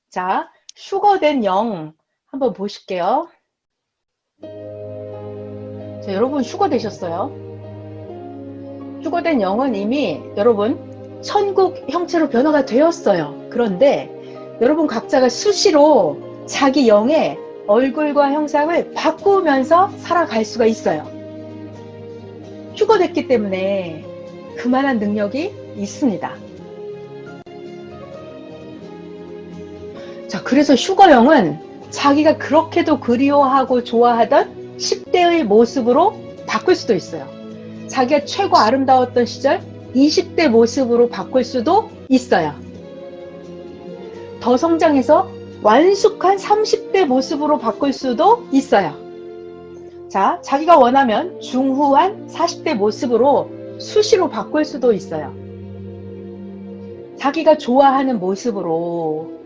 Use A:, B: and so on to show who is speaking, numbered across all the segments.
A: 자, 슈거된 0 한번 보실게요. 자, 여러분 슈거 되셨어요? 슈거된 0은 이미 여러분 천국 형체로 변화가 되었어요. 그런데 여러분 각자가 수시로 자기 0의 얼굴과 형상을 바꾸면서 살아갈 수가 있어요. 슈거됐기 때문에 그만한 능력이 있습니다. 자, 그래서 슈거형은 자기가 그렇게도 그리워하고 좋아하던 10대의 모습으로 바꿀 수도 있어요. 자기가 최고 아름다웠던 시절 20대 모습으로 바꿀 수도 있어요. 더 성장해서 완숙한 30대 모습으로 바꿀 수도 있어요. 자, 자기가 원하면 중후한 40대 모습으로 수시로 바꿀 수도 있어요. 자기가 좋아하는 모습으로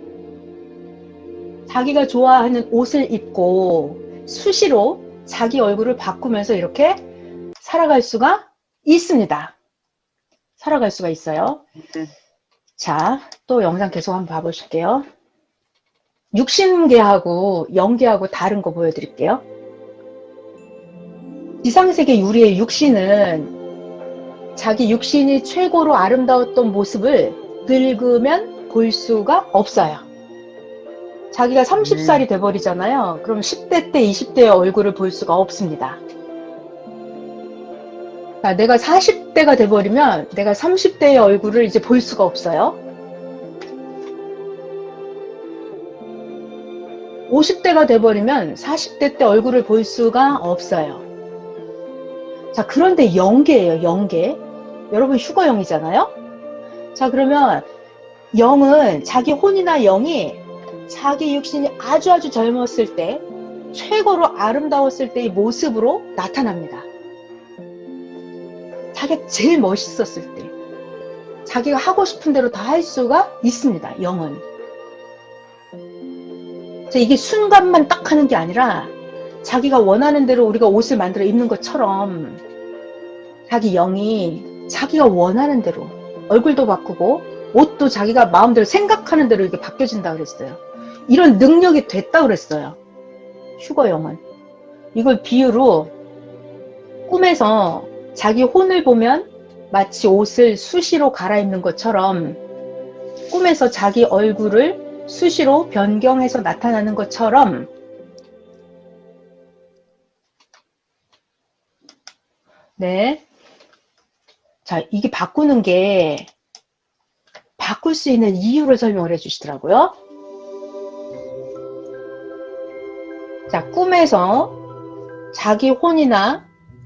A: 자기가 좋아하는 옷을 입고 수시로 자기 얼굴을 바꾸면서 이렇게 살아갈 수가 있습니다. 살아갈 수가 있어요. 자, 또 영상 계속 한번 봐보실게요. 육신계하고 영계하고 다른 거 보여드릴게요. 지상세계 유리의 육신은 자기 육신이 최고로 아름다웠던 모습을 늙으면 볼 수가 없어요. 자기가 30살이 돼버리잖아요. 그럼 10대 때 20대의 얼굴을 볼 수가 없습니다. 자, 내가 40대가 돼버리면 내가 30대의 얼굴을 이제 볼 수가 없어요. 50대가 돼버리면 40대 때 얼굴을 볼 수가 없어요. 자, 그런데 영계예요, 영계. 여러분 슈거영이잖아요. 자, 그러면 영은 자기 혼이나 영이 자기 육신이 아주 젊었을 때 최고로 아름다웠을 때의 모습으로 나타납니다. 자기가 제일 멋있었을 때 자기가 하고 싶은 대로 다 할 수가 있습니다. 영은. 자, 이게 순간만 딱 하는 게 아니라 자기가 원하는 대로 우리가 옷을 만들어 입는 것처럼 자기 영이 자기가 원하는 대로 얼굴도 바꾸고 옷도 자기가 마음대로 생각하는 대로 이렇게 바뀌어진다 그랬어요. 이런 능력이 됐다 그랬어요. 슈거영은. 이걸 비유로 꿈에서 자기 혼을 보면 마치 옷을 수시로 갈아입는 것처럼 꿈에서 자기 얼굴을 수시로 변경해서 나타나는 것처럼 네. 자, 이게 바꾸는 게 바꿀 수 있는 이유를 설명을 해 주시더라고요. 자, 꿈에서 자기 혼이나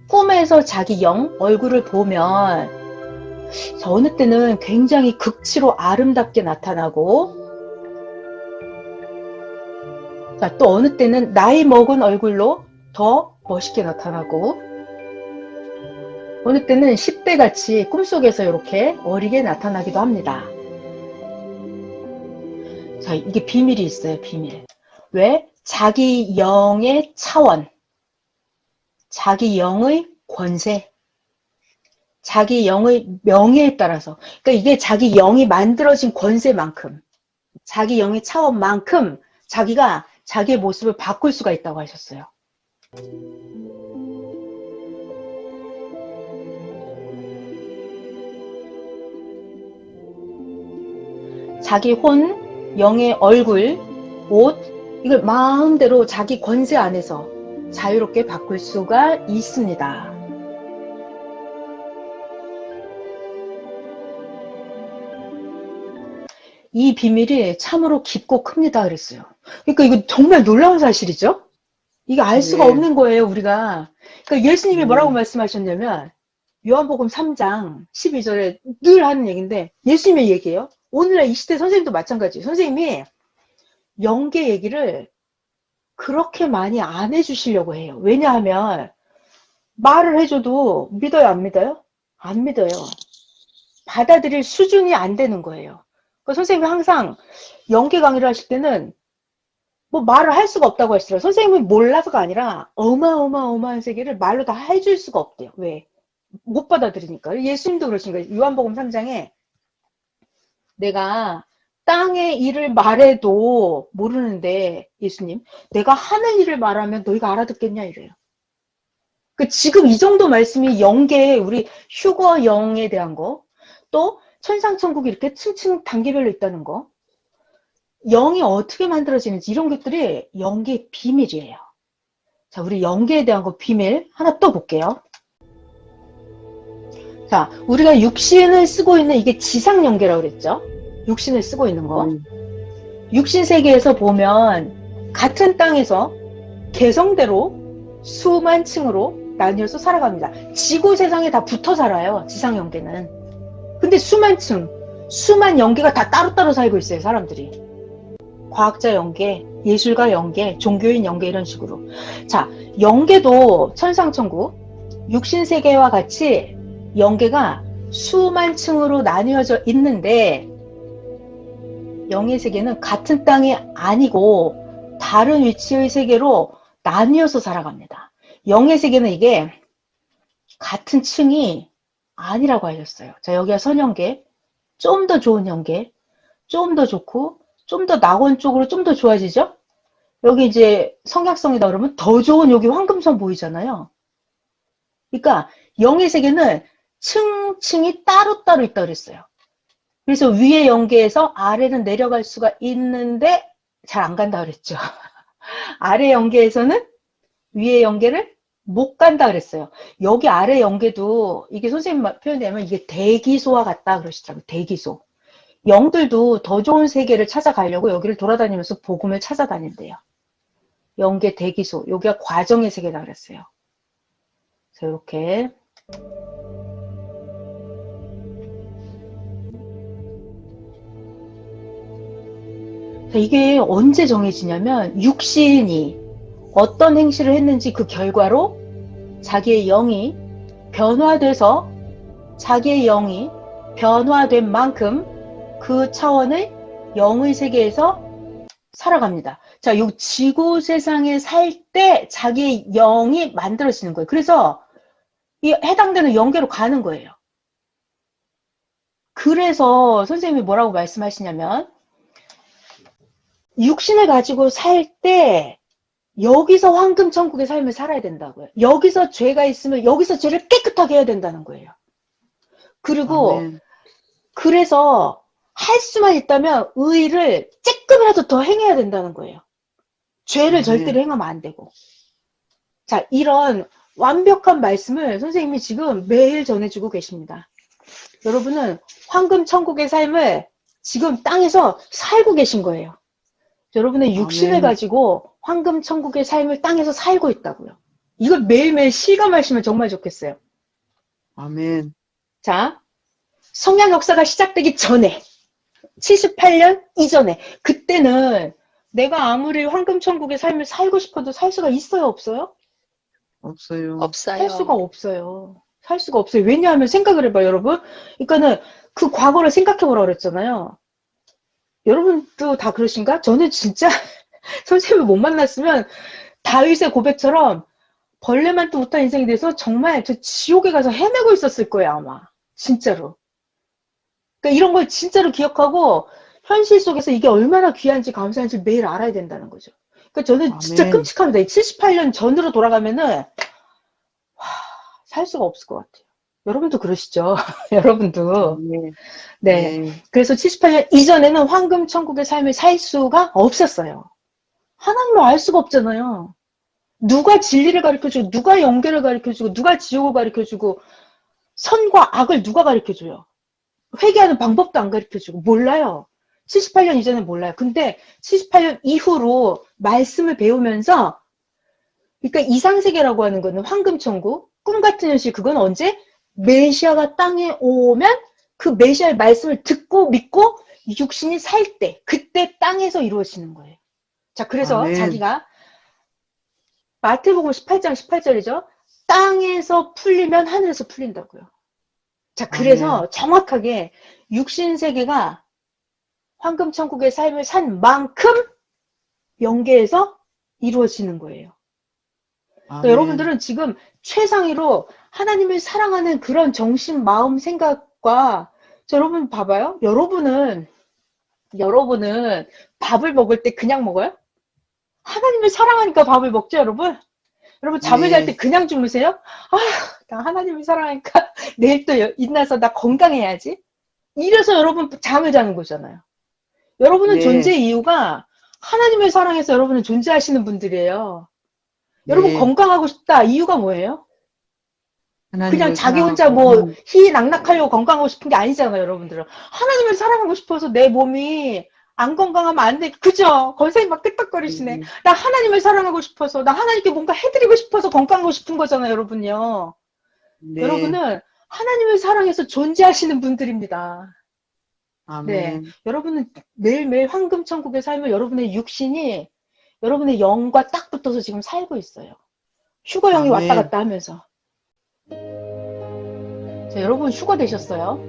A: 꿈에서 자기 영 얼굴을 보면 자, 어느 때는 굉장히 극치로 아름답게 나타나고 자, 또 어느 때는 나이 먹은 얼굴로 더 멋있게 나타나고 어느 때는 10대 같이 꿈속에서 이렇게 어리게 나타나기도 합니다. 자, 이게 비밀이 있어요, 비밀. 왜? 자기 영의 차원, 자기 영의 권세, 자기 영의 명예에 따라서 그러니까 이게 자기 영이 만들어진 권세만큼 자기 영의 차원만큼 자기가 자기의 모습을 바꿀 수가 있다고 하셨어요. 자기 혼, 영의 얼굴, 옷 이걸 마음대로 자기 권세 안에서 자유롭게 바꿀 수가 있습니다. 이 비밀이 참으로 깊고 큽니다 그랬어요. 그러니까 이거 정말 놀라운 사실이죠. 이게 알 수가 없는 거예요 우리가. 그러니까 예수님이 뭐라고 말씀하셨냐면 요한복음 3장 12절에 늘 하는 얘기인데 예수님의 얘기예요. 오늘날 이 시대 선생님도 마찬가지예요. 선생님이 영계 얘기를 그렇게 많이 안 해주시려고 해요. 왜냐하면 말을 해줘도 믿어요 안 믿어요? 안 믿어요. 받아들일 수준이 안 되는 거예요. 그러니까 선생님이 항상 영계 강의를 하실 때는 뭐 말을 할 수가 없다고 하시더라고요. 선생님이 몰라서가 아니라 어마어마한 세계를 말로 다 해줄 수가 없대요. 왜? 못 받아들이니까. 예수님도 그러신 거예요. 요한복음 3장에 내가 땅의 일을 말해도 모르는데 예수님, 내가 하늘 일을 말하면 너희가 알아듣겠냐 이래요. 그 지금 이 정도 말씀이 영계 우리 휴거 영에 대한 거, 또 천상천국이 이렇게 층층 단계별로 있다는 거, 영이 어떻게 만들어지는지 이런 것들이 영계의 비밀이에요. 자, 우리 영계에 대한 거 비밀 하나 또 볼게요. 자, 우리가 육신을 쓰고 있는 이게 지상 영계라고 그랬죠? 육신을 쓰고 있는 거. 육신 세계에서 보면 같은 땅에서 개성대로 수만 층으로 나뉘어서 살아갑니다. 지구 세상에 다 붙어 살아요. 지상 영계는. 근데 수만 층, 수만 영계가 다 따로따로 살고 있어요. 사람들이. 과학자 영계, 예술가 영계, 종교인 영계 이런 식으로. 자, 영계도 천상천국, 육신세계와 같이 영계가 수만 층으로 나뉘어져 있는데 영의 세계는 같은 땅이 아니고 다른 위치의 세계로 나뉘어서 살아갑니다. 영의 세계는 이게 같은 층이 아니라고 알렸어요. 자, 여기가 선영계, 좀 더 좋은 영계, 좀 더 좋고 좀 더 낙원 쪽으로 좀 더 좋아지죠? 여기 이제 성약성이다 그러면 더 좋은 여기 황금선 보이잖아요. 그러니까 영의 세계는 층층이 따로따로 있다 그랬어요. 그래서 위의 영계에서 아래는 내려갈 수가 있는데 잘 안 간다 그랬죠. 아래 영계에서는 위의 영계를 못 간다 그랬어요. 여기 아래 영계도 이게 선생님 표현되면 이게 대기소와 같다 그러시더라고요. 대기소. 영들도 더 좋은 세계를 찾아가려고 여기를 돌아다니면서 복음을 찾아다닌대요. 영계 대기소. 여기가 과정의 세계다 그랬어요. 그래서 이렇게 이게 언제 정해지냐면 육신이 어떤 행실을 했는지 그 결과로 자기의 영이 변화돼서 자기의 영이 변화된 만큼 그 차원의 영의 세계에서 살아갑니다. 자, 요 지구 세상에 살 때 자기의 영이 만들어지는 거예요. 그래서 이 해당되는 영계로 가는 거예요. 그래서 선생님이 뭐라고 말씀하시냐면 육신을 가지고 살 때 여기서 황금 천국의 삶을 살아야 된다고요. 여기서 죄가 있으면 여기서 죄를 깨끗하게 해야 된다는 거예요. 그리고
B: 아멘.
A: 그래서 할 수만 있다면 의를 조금이라도 더 행해야 된다는 거예요. 죄를 절대로 행하면 안 되고. 자, 이런 완벽한 말씀을 선생님이 지금 매일 전해주고 계십니다. 여러분은 황금 천국의 삶을 지금 땅에서 살고 계신 거예요. 여러분의 육신을
B: 아멘.
A: 가지고 황금 천국의 삶을 땅에서 살고 있다고요. 이걸 매일매일 실감하시면 정말 좋겠어요.
B: 아멘.
A: 자, 성약 역사가 시작되기 전에 78년 이전에 그때는 내가 아무리 황금 천국의 삶을 살고 싶어도 살 수가 있어요, 없어요?
B: 없어요.
A: 살 수가 없어요. 살 수가 없어요. 왜냐하면 생각을 해봐요, 여러분. 그러니까는 그 과거를 생각해보라고 그랬잖아요. 여러분도 다 그러신가? 저는 진짜 선생님을 못 만났으면 다윗의 고백처럼 벌레만도 못한 인생이 돼서 정말 저 지옥에 가서 헤매고 있었을 거예요, 아마. 진짜로. 그러니까 이런 걸 진짜로 기억하고 현실 속에서 이게 얼마나 귀한지 감사한지 매일 알아야 된다는 거죠. 그러니까 저는 진짜
B: 아멘.
A: 끔찍합니다. 78년 전으로 돌아가면은 살 수가 없을 것 같아요. 여러분도 그러시죠? 여러분도.
B: 아멘.
A: 네.
B: 네.
A: 그래서 78년 이전에는 황금 천국의 삶을 살 수가 없었어요. 하나님을 알 수가 없잖아요. 누가 진리를 가르쳐주고, 누가 영계를 가르쳐주고, 누가 지옥을 가르쳐주고, 선과 악을 누가 가르쳐줘요? 회개하는 방법도 안 가르쳐주고, 몰라요. 78년 이전엔 몰라요. 근데 78년 이후로 말씀을 배우면서, 그러니까 이상세계라고 하는 거는 황금천국, 꿈같은 현실, 그건 언제? 메시아가 땅에 오면 그 메시아의 말씀을 듣고 믿고 육신이 살 때, 그때 땅에서 이루어지는 거예요. 자, 그래서
B: 아멘.
A: 자기가 마태복음 18장 18절이죠. 땅에서 풀리면 하늘에서 풀린다고요. 자, 그래서
B: 아멘.
A: 정확하게 육신세계가 황금천국의 삶을 산 만큼 영계에서 이루어지는 거예요. 그러니까
B: 아멘.
A: 여러분들은 지금 최상위로 하나님을 사랑하는 그런 정신, 마음, 생각과 여러분 봐봐요. 여러분은 여러분은 밥을 먹을 때 그냥 먹어요? 하나님을 사랑하니까 밥을 먹죠, 여러분? 여러분, 잠을 잘 때
B: 네.
A: 그냥 주무세요? 아, 나 하나님을 사랑하니까 내일 또 일어나서 나 건강해야지. 이래서 여러분 잠을 자는 거잖아요. 여러분은
B: 네.
A: 존재의 이유가 하나님을 사랑해서 여러분은 존재하시는 분들이에요. 여러분
B: 네.
A: 건강하고 싶다. 이유가 뭐예요? 그냥
B: 하나님을
A: 자기 혼자
B: 사랑하고,
A: 뭐 희낙낙하려고 건강하고 싶은 게 아니잖아요, 여러분들은. 하나님을 사랑하고 싶어서 내 몸이 안 건강하면 안 돼. 그죠? 권사님 막 끄떡거리시네.
B: 네.
A: 나 하나님을 사랑하고 싶어서, 나 하나님께 뭔가 해드리고 싶어서 건강하고 싶은 거잖아요, 여러분요.
B: 네.
A: 여러분은 하나님을 사랑해서 존재하시는 분들입니다. 네.
B: 아멘.
A: 여러분은 매일매일 황금천국의 삶을 여러분의 육신이 여러분의 영과 딱 붙어서 지금 살고 있어요. 휴거영이 왔다
B: 아멘.
A: 갔다 하면서. 자, 여러분 휴거 되셨어요?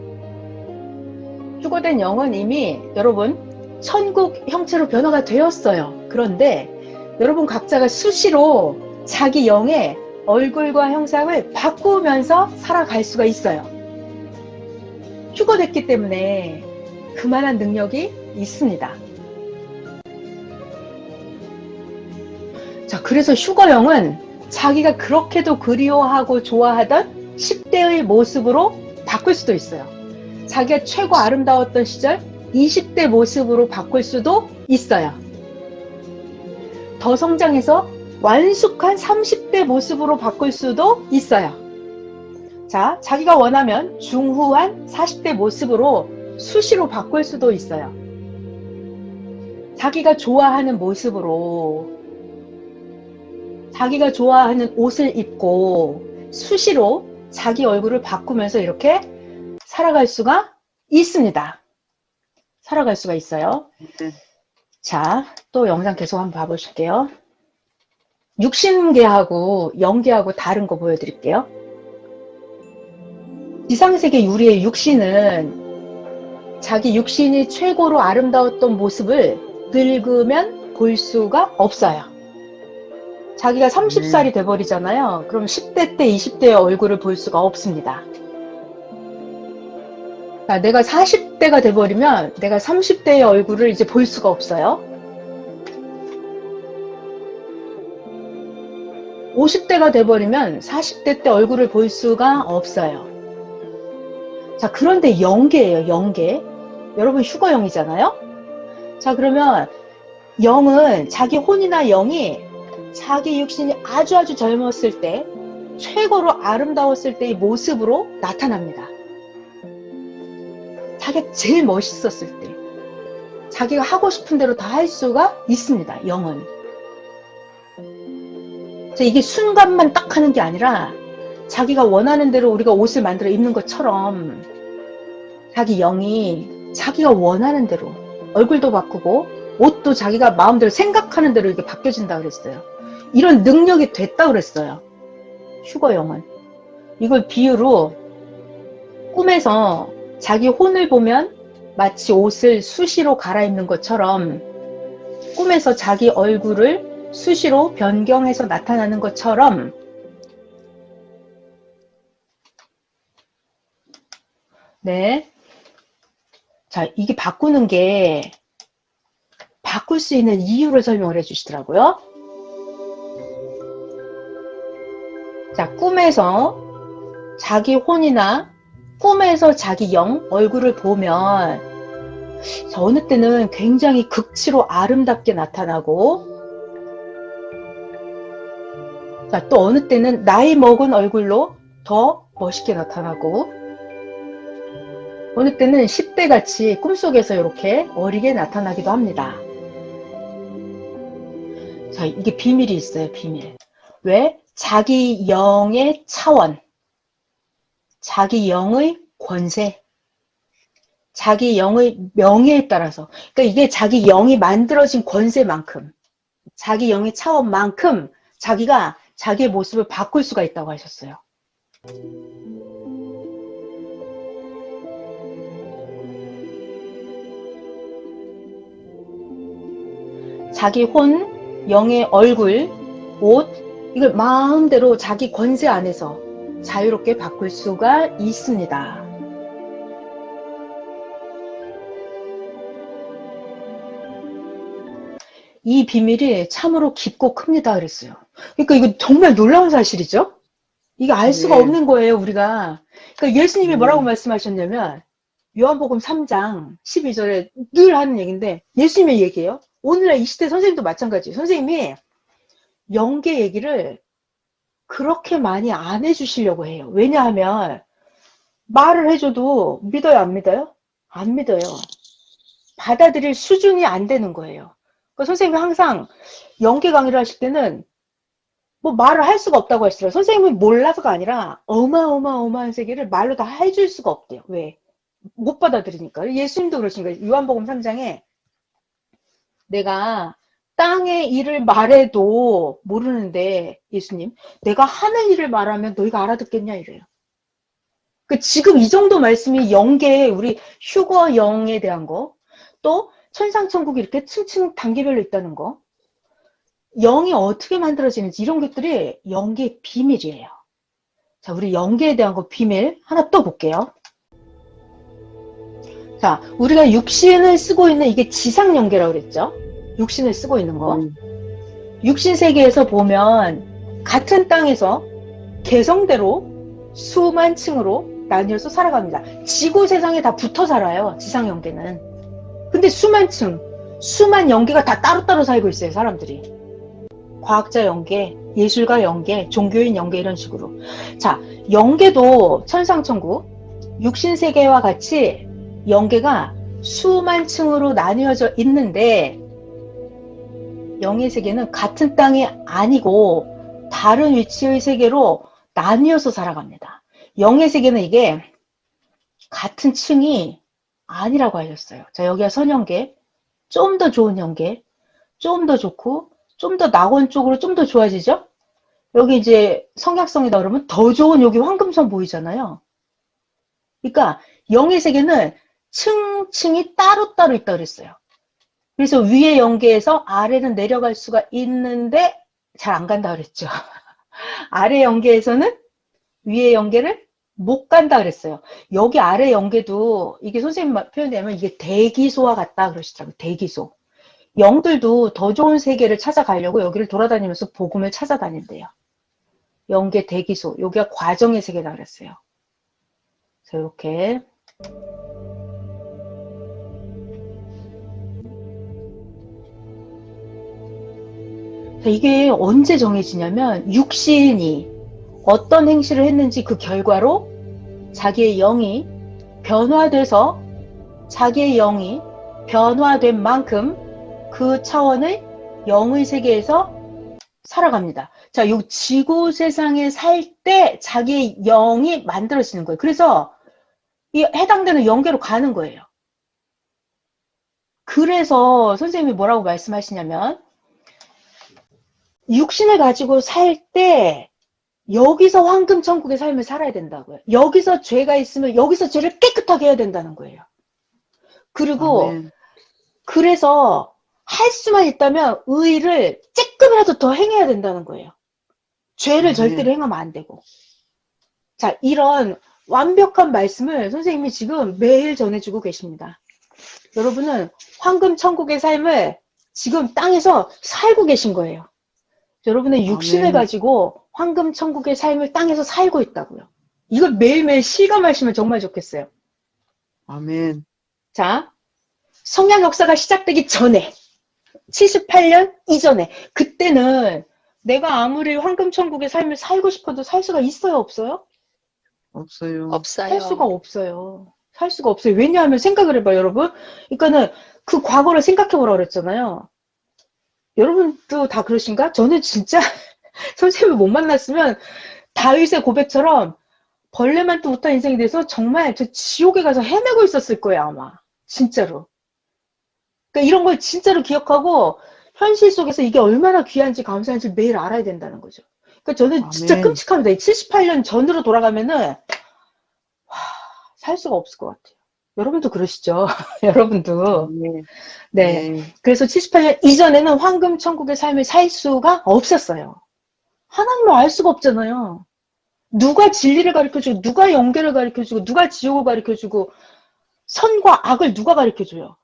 A: 휴거된 영은 이미 여러분 천국 형체로 변화가 되었어요. 그런데 여러분 각자가 수시로 자기 영의 얼굴과 형상을 바꾸면서 살아갈 수가 있어요. 휴거됐기 때문에 그만한 능력이 있습니다. 자, 그래서 휴거영은 자기가 그렇게도 그리워하고 좋아하던 10대의 모습으로 바꿀 수도 있어요. 자기가 최고 아름다웠던 시절 20대 모습으로 바꿀 수도 있어요. 더 성장해서 완숙한 30대 모습으로 바꿀 수도 있어요. 자, 자기가 원하면 중후한 40대 모습으로 수시로 바꿀 수도 있어요. 자기가 좋아하는 모습으로 자기가 좋아하는 옷을 입고 수시로 자기 얼굴을 바꾸면서 이렇게 살아갈 수가 있습니다. 살아갈 수가 있어요.
B: 네.
A: 자, 또 영상 계속 한번 봐보실게요. 육신계하고 영계하고 다른 거 보여드릴게요. 지상세계 유리의 육신은 자기 육신이 최고로 아름다웠던 모습을 늙으면 볼 수가 없어요. 자기가 30살이 돼버리잖아요. 그럼 10대 때 20대의 얼굴을 볼 수가 없습니다. 자, 내가 40대가 돼버리면 내가 30대의 얼굴을 이제 볼 수가 없어요. 50대가 돼버리면 40대 때 얼굴을 볼 수가 없어요. 자, 그런데 영계예요, 영계. 여러분 휴거영이잖아요. 자, 그러면 영은 자기 혼이나 영이 자기 육신이 아주 젊었을 때 최고로 아름다웠을 때의 모습으로 나타납니다. 자기가 제일 멋있었을 때 자기가 하고 싶은 대로 다 할 수가 있습니다. 영은. 자, 이게 순간만 딱 하는 게 아니라 자기가 원하는 대로 우리가 옷을 만들어 입는 것처럼 자기 영이 자기가 원하는 대로 얼굴도 바꾸고 옷도 자기가 마음대로 생각하는 대로 이렇게 바뀌어진다 그랬어요. 이런 능력이 됐다 그랬어요. 휴거영은. 이걸 비유로 꿈에서 자기 혼을 보면 마치 옷을 수시로 갈아입는 것처럼 꿈에서 자기 얼굴을 수시로 변경해서 나타나는 것처럼 네. 자, 이게 바꾸는 게 바꿀 수 있는 이유를 설명을 해 주시더라고요. 자, 꿈에서 자기 혼이나 꿈에서 자기 영 얼굴을 보면 자, 어느 때는 굉장히 극치로 아름답게 나타나고 자, 또 어느 때는 나이 먹은 얼굴로 더 멋있게 나타나고 어느 때는 10대 같이 꿈속에서 이렇게 어리게 나타나기도 합니다. 자, 이게 비밀이 있어요, 비밀. 왜? 자기 영의 차원, 자기 영의 권세, 자기 영의 명예에 따라서 그러니까 이게 자기 영이 만들어진 권세만큼 자기 영의 차원만큼 자기가 자기의 모습을 바꿀 수가 있다고 하셨어요. 자기 혼, 영의 얼굴, 옷 이걸 마음대로 자기 권세 안에서 자유롭게 바꿀 수가 있습니다. 이 비밀이 참으로 깊고 큽니다. 그랬어요. 그러니까 이거 정말 놀라운 사실이죠? 이게 알 수가
B: 네.
A: 없는 거예요, 우리가. 그러니까 예수님이 뭐라고
B: 네.
A: 말씀하셨냐면, 요한복음 3장 12절에 늘 하는 얘기인데, 예수님의 얘기예요. 오늘날 이 시대 선생님도 마찬가지예요. 선생님이 영계 얘기를 그렇게 많이 안 해주시려고 해요. 왜냐하면, 말을 해줘도 믿어요, 안 믿어요? 안 믿어요. 받아들일 수준이 안 되는 거예요. 그러니까 선생님이 항상 영계 강의를 하실 때는 뭐 말을 할 수가 없다고 하시더라고요. 선생님은 몰라서가 아니라 어마어마한 세계를 말로 다 해줄 수가 없대요. 왜? 못 받아들이니까. 예수님도 그러신 거예요. 요한복음 3장에 내가 땅의 일을 말해도 모르는데 예수님 내가 하는 일을 말하면 너희가 알아듣겠냐 이래요. 그 지금 이 정도 말씀이 영계 우리 휴거 영에 대한 거 또 천상천국이 이렇게 층층 단계별로 있다는 거 영이 어떻게 만들어지는지 이런 것들이 영계의 비밀이에요. 자, 우리 영계에 대한 거 비밀 하나 또 볼게요. 자, 우리가 육신을 쓰고 있는 이게 지상 영계라고 그랬죠? 육신을 쓰고 있는 거. 육신 세계에서 보면 같은 땅에서 개성대로 수만 층으로 나뉘어서 살아갑니다. 지구 세상에 다 붙어 살아요. 지상 영계는. 근데 수만 층, 수만 영계가 다 따로따로 살고 있어요. 사람들이. 과학자 영계, 예술가 영계, 종교인 영계 이런 식으로. 자, 영계도 천상천국, 육신세계와 같이 영계가 수만 층으로 나뉘어져 있는데 영의 세계는 같은 땅이 아니고 다른 위치의 세계로 나뉘어서 살아갑니다. 영의 세계는 이게 같은 층이 아니라고 알렸어요. 자, 여기가 선영계, 좀 더 좋은 영계, 좀 더 좋고 좀 더 낙원 쪽으로 좀 더 좋아지죠? 여기 이제 성약성이다 그러면 더 좋은 여기 황금선 보이잖아요. 그러니까 영의 세계는 층층이 따로따로 있다 그랬어요. 그래서 위의 영계에서 아래는 내려갈 수가 있는데 잘 안 간다 그랬죠. 아래 영계에서는 위의 영계를 못 간다 그랬어요. 여기 아래 영계도 이게 선생님 표현되면 이게 대기소와 같다 그러시더라고요. 대기소. 영들도 더 좋은 세계를 찾아가려고 여기를 돌아다니면서 복음을 찾아다닌대요. 영계 대기소. 여기가 과정의 세계다 그랬어요. 그래서 이렇게 이게 언제 정해지냐면 육신이 어떤 행실을 했는지 그 결과로 자기의 영이 변화돼서 자기의 영이 변화된 만큼 그 차원의 영의 세계에서 살아갑니다. 자, 요 지구 세상에 살 때 자기의 영이 만들어지는 거예요. 그래서 이 해당되는 영계로 가는 거예요. 그래서 선생님이 뭐라고 말씀하시냐면 육신을 가지고 살 때 여기서 황금 천국의 삶을 살아야 된다고요. 여기서 죄가 있으면 여기서 죄를 깨끗하게 해야 된다는 거예요. 그리고
B: 아멘.
A: 그래서 할 수만 있다면 의를 조금이라도 더 행해야 된다는 거예요. 죄를 절대로 행하면 안 되고. 자, 이런 완벽한 말씀을 선생님이 지금 매일 전해주고 계십니다. 여러분은 황금 천국의 삶을 지금 땅에서 살고 계신 거예요. 여러분의 육신을
B: 아멘.
A: 가지고 황금 천국의 삶을 땅에서 살고 있다고요. 이걸 매일매일 실감하시면 정말 좋겠어요.
B: 아멘.
A: 자, 성약 역사가 시작되기 전에 78년 이전에 그때는 내가 아무리 황금 천국의 삶을 살고 싶어도 살 수가 있어요, 없어요?
B: 없어요.
A: 살 수가 없어요. 살 수가 없어요. 왜냐하면 생각을 해봐요, 여러분. 그러니까는 그 과거를 생각해보라고 그랬잖아요. 여러분도 다 그러신가? 저는 진짜 선생님을 못 만났으면 다윗의 고백처럼 벌레만도 못한 인생이 돼서 정말 저 지옥에 가서 헤매고 있었을 거예요, 아마. 진짜로. 그러니까 이런 걸 진짜로 기억하고 현실 속에서 이게 얼마나 귀한지 감사한지 매일 알아야 된다는 거죠. 그러니까 저는 진짜
B: 아멘.
A: 끔찍합니다. 78년 전으로 돌아가면은 살 수가 없을 것 같아요. 여러분도 그러시죠? 여러분도.
B: 아멘.
A: 네.
B: 네.
A: 그래서 78년 이전에는 황금 천국의 삶을 살 수가 없었어요. 하나님을 알 수가 없잖아요. 누가 진리를 가르쳐주고, 누가 영계를 가르쳐주고, 누가 지옥을 가르쳐주고, 선과 악을 누가 가르쳐줘요?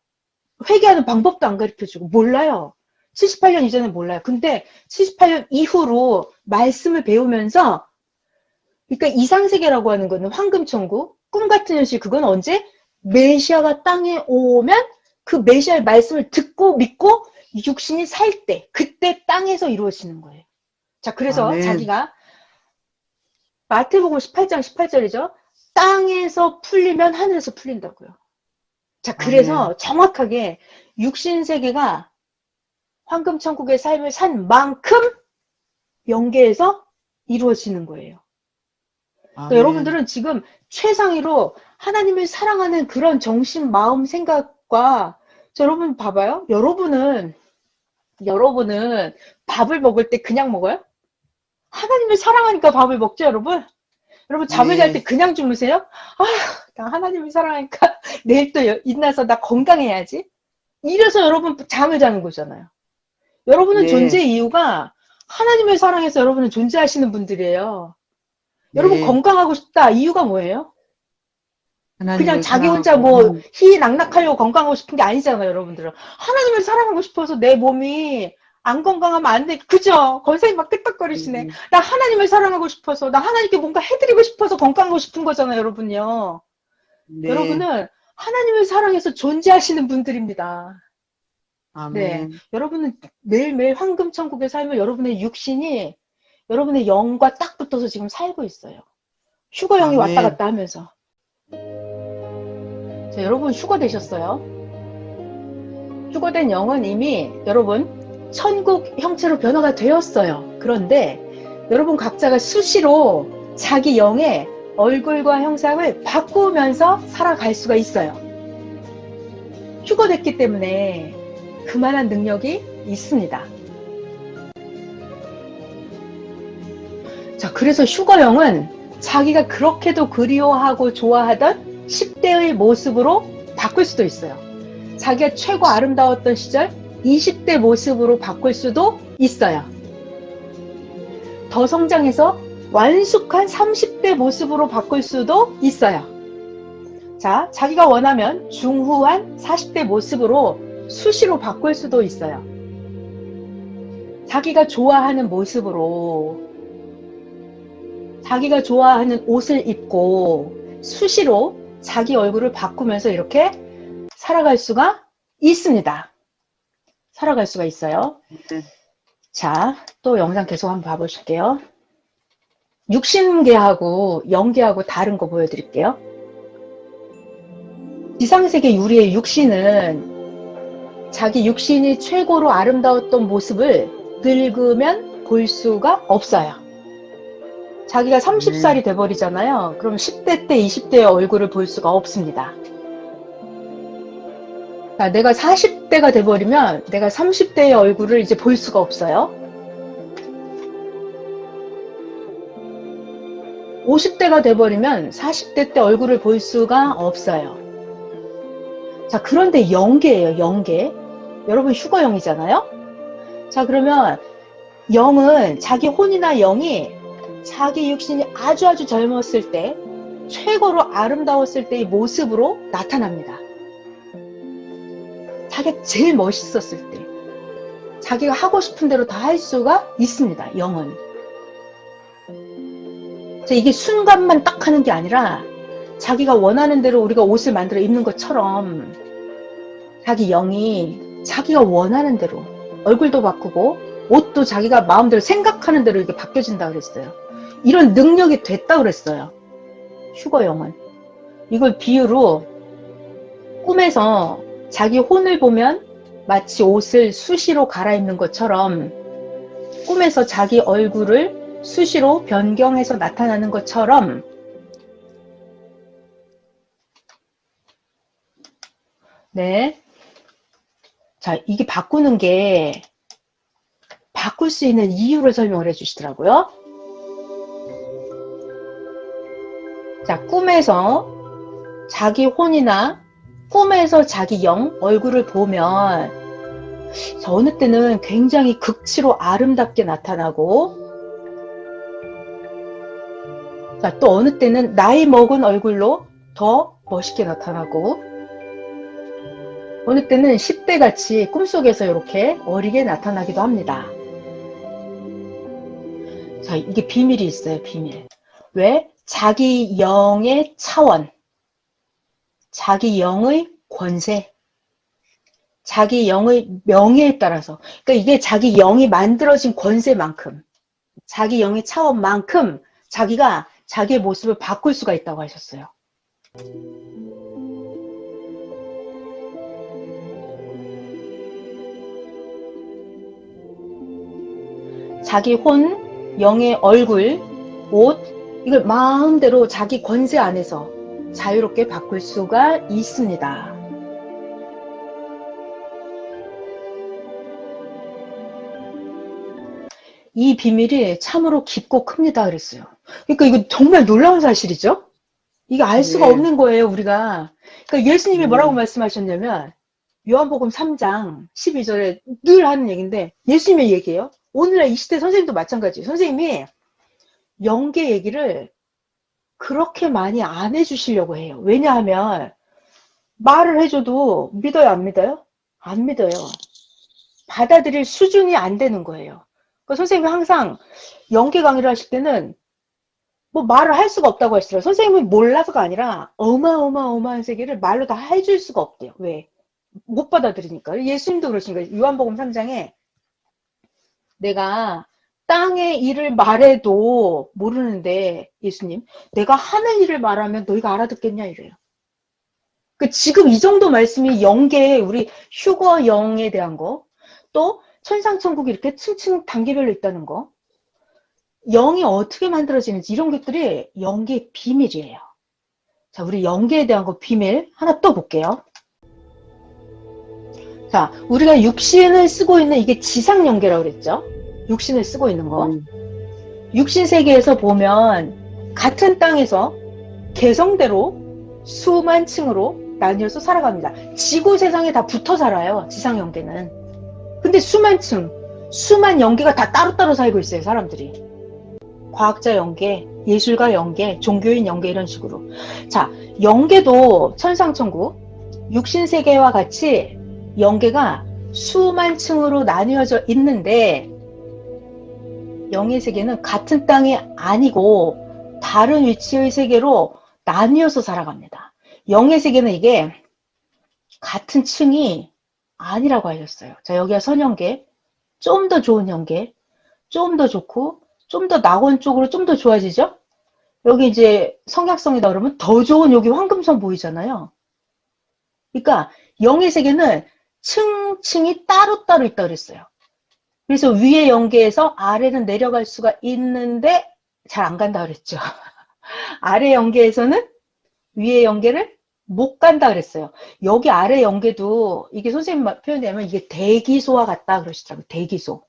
A: 회개하는 방법도 안 가르쳐주고, 몰라요. 78년 이전엔 몰라요. 근데 78년 이후로 말씀을 배우면서, 그러니까 이상세계라고 하는 거는 황금천국, 꿈 같은 현실, 그건 언제? 메시아가 땅에 오면 그 메시아의 말씀을 듣고 믿고 육신이 살 때, 그때 땅에서 이루어지는 거예요. 자, 그래서
B: 아멘.
A: 자기가 마태복음 18장 18절이죠. 땅에서 풀리면 하늘에서 풀린다고요. 자, 그래서
B: 아멘.
A: 정확하게 육신 세계가 황금천국의 삶을 산 만큼 영계에서 이루어지는 거예요. 그러니까
B: 아멘.
A: 여러분들은 지금 최상위로 하나님을 사랑하는 그런 정신, 마음, 생각과, 자, 여러분 봐봐요. 여러분은 밥을 먹을 때 그냥 먹어요? 하나님을 사랑하니까 밥을 먹죠, 여러분? 여러분 잠을 잘 때
B: 네.
A: 그냥 주무세요? 아, 나 하나님을 사랑하니까 내일 또 일어나서 나 건강해야지. 이래서 여러분 잠을 자는 거잖아요. 여러분은
B: 네.
A: 존재의 이유가 하나님을 사랑해서 여러분은 존재하시는 분들이에요. 여러분
B: 네.
A: 건강하고 싶다. 이유가 뭐예요? 그냥
B: 하나님을
A: 자기 혼자
B: 사랑하고,
A: 뭐 희낙낙하려고 건강하고 싶은 게 아니잖아요, 여러분들은. 하나님을 사랑하고 싶어서 내 몸이 안 건강하면 안 돼. 그죠? 권사님 막 끄떡거리시네.
B: 네.
A: 나 하나님을 사랑하고 싶어서, 나 하나님께 뭔가 해드리고 싶어서 건강하고 싶은 거잖아요, 여러분요.
B: 네.
A: 여러분은 하나님을 사랑해서 존재하시는 분들입니다. 네.
B: 아멘.
A: 여러분은 매일매일 황금천국의 삶을 여러분의 육신이 여러분의 영과 딱 붙어서 지금 살고 있어요. 휴거영이 왔다
B: 아멘.
A: 갔다 하면서. 자, 여러분 휴거 되셨어요? 휴거된 영은 이미 여러분 천국 형체로 변화가 되었어요. 그런데 여러분 각자가 수시로 자기 영의 얼굴과 형상을 바꾸면서 살아갈 수가 있어요. 휴거됐기 때문에 그만한 능력이 있습니다. 자, 그래서 휴거영은 자기가 그렇게도 그리워하고 좋아하던 10대의 모습으로 바꿀 수도 있어요. 자기가 최고 아름다웠던 시절 20대 모습으로 바꿀 수도 있어요. 더 성장해서 완숙한 30대 모습으로 바꿀 수도 있어요. 자, 자기가 원하면 중후한 40대 모습으로 수시로 바꿀 수도 있어요. 자기가 좋아하는 모습으로 자기가 좋아하는 옷을 입고 수시로 자기 얼굴을 바꾸면서 이렇게 살아갈 수가 있습니다. 살아갈 수가 있어요.
B: 네.
A: 자, 또 영상 계속 한번 봐보실게요. 육신계하고 영계하고 다른 거 보여드릴게요. 지상세계 유리의 육신은 자기 육신이 최고로 아름다웠던 모습을 늙으면 볼 수가 없어요. 자기가 30살이 돼버리잖아요. 그럼 10대 때 20대의 얼굴을 볼 수가 없습니다. 자, 내가 40대가 돼버리면 내가 30대의 얼굴을 이제 볼 수가 없어요. 50대가 돼버리면 40대 때 얼굴을 볼 수가 없어요. 자, 그런데 영계예요, 영계. 여러분 휴거영이잖아요. 자, 그러면 영은 자기 혼이나 영이 자기 육신이 아주 젊었을 때 최고로 아름다웠을 때의 모습으로 나타납니다. 자기가 제일 멋있었을 때 자기가 하고 싶은 대로 다 할 수가 있습니다. 영은. 자, 이게 순간만 딱 하는 게 아니라 자기가 원하는 대로 우리가 옷을 만들어 입는 것처럼 자기 영이 자기가 원하는 대로 얼굴도 바꾸고 옷도 자기가 마음대로 생각하는 대로 이렇게 바뀌어진다 그랬어요. 이런 능력이 됐다 그랬어요. 휴거영은. 이걸 비유로 꿈에서 자기 혼을 보면 마치 옷을 수시로 갈아입는 것처럼 꿈에서 자기 얼굴을 수시로 변경해서 나타나는 것처럼 네. 자, 이게 바꾸는 게 바꿀 수 있는 이유를 설명을 해주시더라고요. 자, 꿈에서 자기 혼이나 꿈에서 자기 영 얼굴을 보면 자, 어느 때는 굉장히 극치로 아름답게 나타나고 자, 또 어느 때는 나이 먹은 얼굴로 더 멋있게 나타나고 어느 때는 10대 같이 꿈속에서 이렇게 어리게 나타나기도 합니다. 자, 이게 비밀이 있어요, 비밀. 왜? 자기 영의 차원, 자기 영의 권세, 자기 영의 명예에 따라서, 그러니까 이게 자기 영이 만들어진 권세만큼, 자기 영의 차원만큼 자기가 자기의 모습을 바꿀 수가 있다고 하셨어요. 자기 혼, 영의 얼굴, 옷, 이걸 마음대로 자기 권세 안에서 자유롭게 바꿀 수가 있습니다. 이 비밀이 참으로 깊고 큽니다 그랬어요. 그러니까 이거 정말 놀라운 사실이죠? 이게 알 수가
B: 네.
A: 없는 거예요, 우리가. 그러니까 예수님이 뭐라고
B: 네.
A: 말씀하셨냐면 요한복음 3장 12절에 늘 하는 얘기인데 예수님의 얘기예요. 오늘날 이 시대 선생님도 마찬가지예요. 선생님이 영계 얘기를 그렇게 많이 안 해주시려고 해요. 왜냐하면 말을 해줘도 믿어요, 안 믿어요? 안 믿어요. 받아들일 수준이 안 되는 거예요. 그러니까 선생님이 항상 영계 강의를 하실 때는 뭐 말을 할 수가 없다고 하시더라고요. 선생님은 몰라서가 아니라 어마어마한 세계를 말로 다 해줄 수가 없대요. 왜? 못 받아들이니까. 예수님도 그러신 거예요. 요한복음 3장에 내가 땅의 일을 말해도 모르는데 예수님 내가 하늘 일을 말하면 너희가 알아듣겠냐 이래요. 그 지금 이 정도 말씀이 영계 우리 휴거 영에 대한 거, 또 천상천국이 이렇게 층층 단계별로 있다는 거, 영이 어떻게 만들어지는지 이런 것들이 영계의 비밀이에요. 자, 우리 영계에 대한 거 비밀 하나 또 볼게요. 자, 우리가 육신을 쓰고 있는 이게 지상 영계라고 그랬죠? 육신을 쓰고 있는 거. 육신 세계에서 보면 같은 땅에서 개성대로 수만 층으로 나뉘어서 살아갑니다. 지구 세상에 다 붙어 살아요. 지상 영계는. 근데 수만 층, 수만 영계가 다 따로따로 살고 있어요. 사람들이. 과학자 영계, 예술가 영계, 종교인 영계 이런 식으로. 자, 영계도 천상천국, 육신 세계와 같이 영계가 수만 층으로 나뉘어져 있는데 영의 세계는 같은 땅이 아니고 다른 위치의 세계로 나뉘어서 살아갑니다. 영의 세계는 이게 같은 층이 아니라고 하셨어요. 자, 여기가 선영계, 좀 더 좋은 영계, 좀 더 좋고 좀 더 낙원 쪽으로 좀 더 좋아지죠? 여기 이제 성약성이다 그러면 더 좋은 여기 황금선 보이잖아요. 그러니까 영의 세계는 층층이 따로따로 있다 그랬어요. 그래서 위의 영계에서 아래는 내려갈 수가 있는데 잘 안 간다 그랬죠. 아래 영계에서는 위의 영계를 못 간다 그랬어요. 여기 아래 영계도 이게 선생님 표현하면 이게 대기소와 같다 그러시더라고요. 대기소.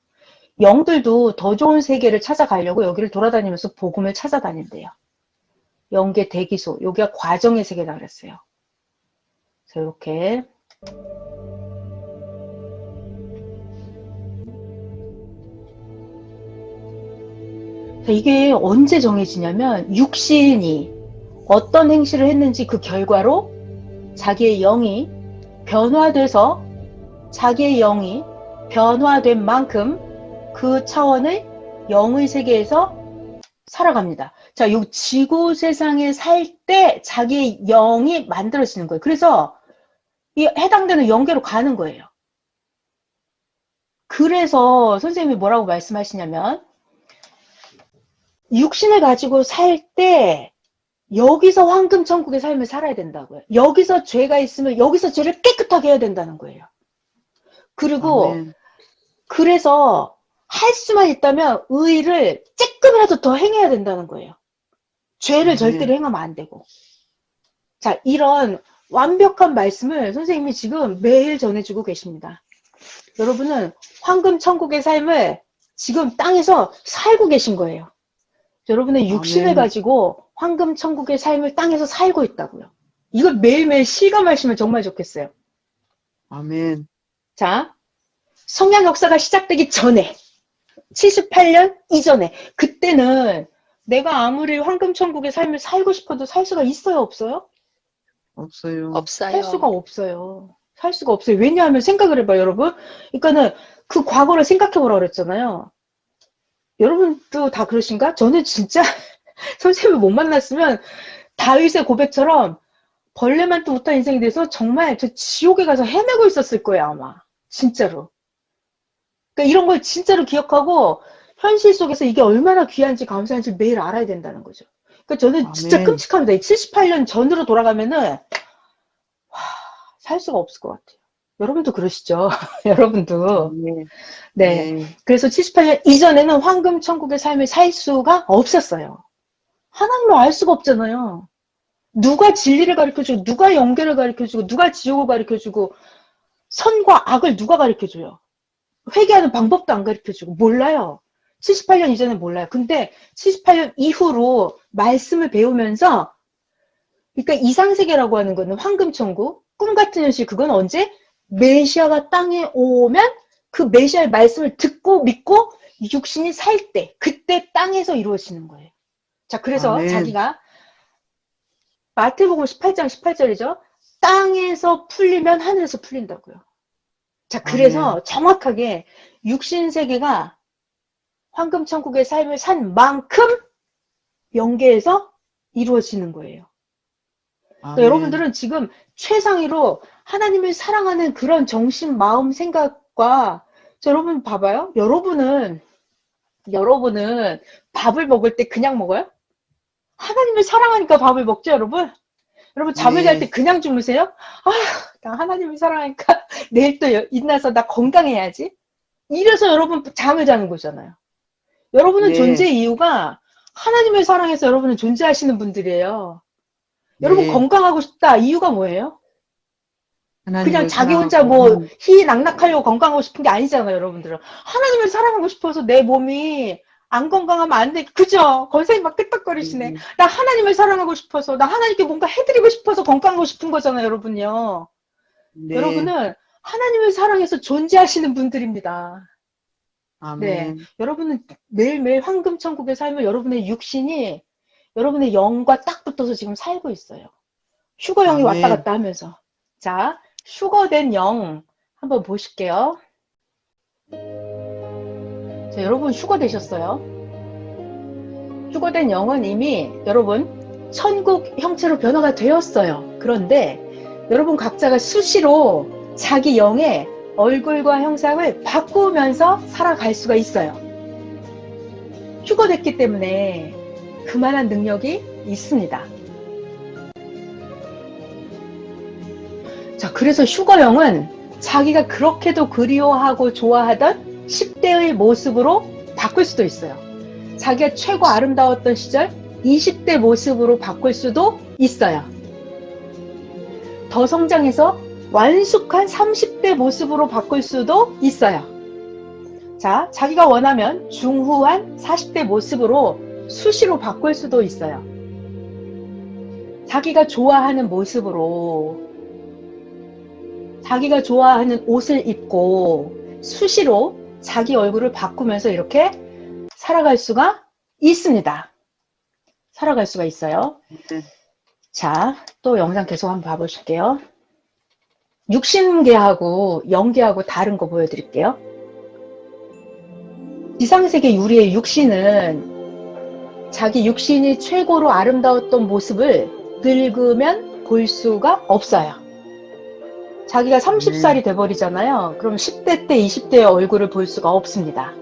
A: 영들도 더 좋은 세계를 찾아가려고 여기를 돌아다니면서 복음을 찾아다닌대요. 영계 대기소. 여기가 과정의 세계다 그랬어요. 그래서 이렇게 이게 언제 정해지냐면 육신이 어떤 행실을 했는지 그 결과로 자기의 영이 변화돼서 자기의 영이 변화된 만큼 그 차원의 영의 세계에서 살아갑니다. 자, 요 지구 세상에 살 때 자기의 영이 만들어지는 거예요. 그래서 이 해당되는 영계로 가는 거예요. 그래서 선생님이 뭐라고 말씀하시냐면 육신을 가지고 살 때 여기서 황금 천국의 삶을 살아야 된다고요. 여기서 죄가 있으면 여기서 죄를 깨끗하게 해야 된다는 거예요. 그리고
B: 아멘.
A: 그래서 할 수만 있다면 의를 조금이라도 더 행해야 된다는 거예요. 죄를
B: 아멘.
A: 절대로 행하면 안 되고. 자, 이런 완벽한 말씀을 선생님이 지금 매일 전해주고 계십니다. 여러분은 황금 천국의 삶을 지금 땅에서 살고 계신 거예요. 여러분의 육신을
B: 아멘.
A: 가지고 황금 천국의 삶을 땅에서 살고 있다고요. 이걸 매일매일 실감하시면 정말 좋겠어요.
B: 아멘.
A: 자, 성약 역사가 시작되기 전에 78년 이전에 그때는 내가 아무리 황금 천국의 삶을 살고 싶어도 살 수가 있어요, 없어요?
B: 없어요.
A: 살 수가 없어요. 살 수가 없어요. 왜냐하면 생각을 해봐요, 여러분. 그러니까는 그 과거를 생각해보라 그랬잖아요. 여러분도 다 그러신가? 저는 진짜 선생님을 못 만났으면 다윗의 고백처럼 벌레만도 못한 인생이 돼서 정말 저 지옥에 가서 헤매고 있었을 거예요, 아마. 진짜로. 그러니까 이런 걸 진짜로 기억하고 현실 속에서 이게 얼마나 귀한지 감사한지 매일 알아야 된다는 거죠. 그러니까 저는 진짜
B: 아멘.
A: 끔찍합니다. 78년 전으로 돌아가면은 살 수가 없을 것 같아요. 여러분도 그러시죠? 여러분도.
B: 아멘.
A: 네.
B: 네.
A: 그래서 78년 이전에는 황금 천국의 삶을 살 수가 없었어요. 하나님을 알 수가 없잖아요. 누가 진리를 가르쳐주고, 누가 영계를 가르쳐주고, 누가 지옥을 가르쳐주고, 선과 악을 누가 가르쳐줘요? 회개하는 방법도 안 가르쳐주고, 몰라요. 78년 이전에 몰라요. 근데 78년 이후로 말씀을 배우면서, 그러니까 이상세계라고 하는 거는 황금천국, 꿈같은 현실, 그건 언제? 메시아가 땅에 오면 그 메시아의 말씀을 듣고 믿고 육신이 살 때, 그때 땅에서 이루어지는 거예요. 자, 그래서
B: 아멘.
A: 자기가 마태복음 18장 18절이죠. 땅에서 풀리면 하늘에서 풀린다고요. 자, 그래서
B: 아멘.
A: 정확하게 육신 세계가 황금천국의 삶을 산 만큼 영계에서 이루어지는 거예요. 그러니까
B: 아멘.
A: 여러분들은 지금 최상위로 하나님을 사랑하는 그런 정신, 마음, 생각과 자, 여러분 봐봐요. 여러분은 밥을 먹을 때 그냥 먹어요? 하나님을 사랑하니까 밥을 먹죠, 여러분? 여러분 잠을 잘 때
B: 네.
A: 그냥 주무세요? 아, 나 하나님을 사랑하니까 내일 또 일어나서 나 건강해야지. 이래서 여러분 잠을 자는 거잖아요. 여러분은
B: 네.
A: 존재의 이유가 하나님을 사랑해서 여러분은 존재하시는 분들이에요. 여러분
B: 네.
A: 건강하고 싶다. 이유가 뭐예요? 그냥
B: 하나님을
A: 자기 혼자
B: 사랑하고
A: 뭐 희낙낙하려고 건강하고 싶은 게 아니잖아요, 여러분들은. 하나님을 사랑하고 싶어서 내 몸이 안 건강하면 안 돼. 그죠? 권사님 막 끄떡거리시네.
B: 네.
A: 나 하나님을 사랑하고 싶어서, 나 하나님께 뭔가 해드리고 싶어서 건강하고 싶은 거잖아요, 여러분요.
B: 네.
A: 여러분은 하나님을 사랑해서 존재하시는 분들입니다. 네.
B: 아멘.
A: 여러분은 매일매일 황금천국의 삶을 여러분의 육신이 여러분의 영과 딱 붙어서 지금 살고 있어요. 휴거영이 왔다
B: 아멘.
A: 갔다 하면서. 자, 휴거된 영 한번 보실게요. 자, 여러분 휴거되셨어요? 휴거된 영은 이미 여러분 천국 형체로 변화가 되었어요. 그런데 여러분 각자가 수시로 자기 영의 얼굴과 형상을 바꾸면서 살아갈 수가 있어요. 휴거됐기 때문에 그만한 능력이 있습니다. 자, 그래서 휴거영은 자기가 그렇게도 그리워하고 좋아하던 10대의 모습으로 바꿀 수도 있어요. 자기가 최고 아름다웠던 시절 20대 모습으로 바꿀 수도 있어요. 더 성장해서 완숙한 30대 모습으로 바꿀 수도 있어요. 자, 자기가 원하면 중후한 40대 모습으로 수시로 바꿀 수도 있어요. 자기가 좋아하는 모습으로 자기가 좋아하는 옷을 입고 수시로 자기 얼굴을 바꾸면서 이렇게 살아갈 수가 있습니다. 살아갈 수가 있어요.
B: 네.
A: 자, 또 영상 계속 한번 봐보실게요. 육신계하고 영계하고 다른 거 보여드릴게요. 지상세계 유리의 육신은 자기 육신이 최고로 아름다웠던 모습을 늙으면 볼 수가 없어요. 자기가 30살이 돼버리잖아요. 그럼 10대 때 20대의 얼굴을 볼 수가 없습니다.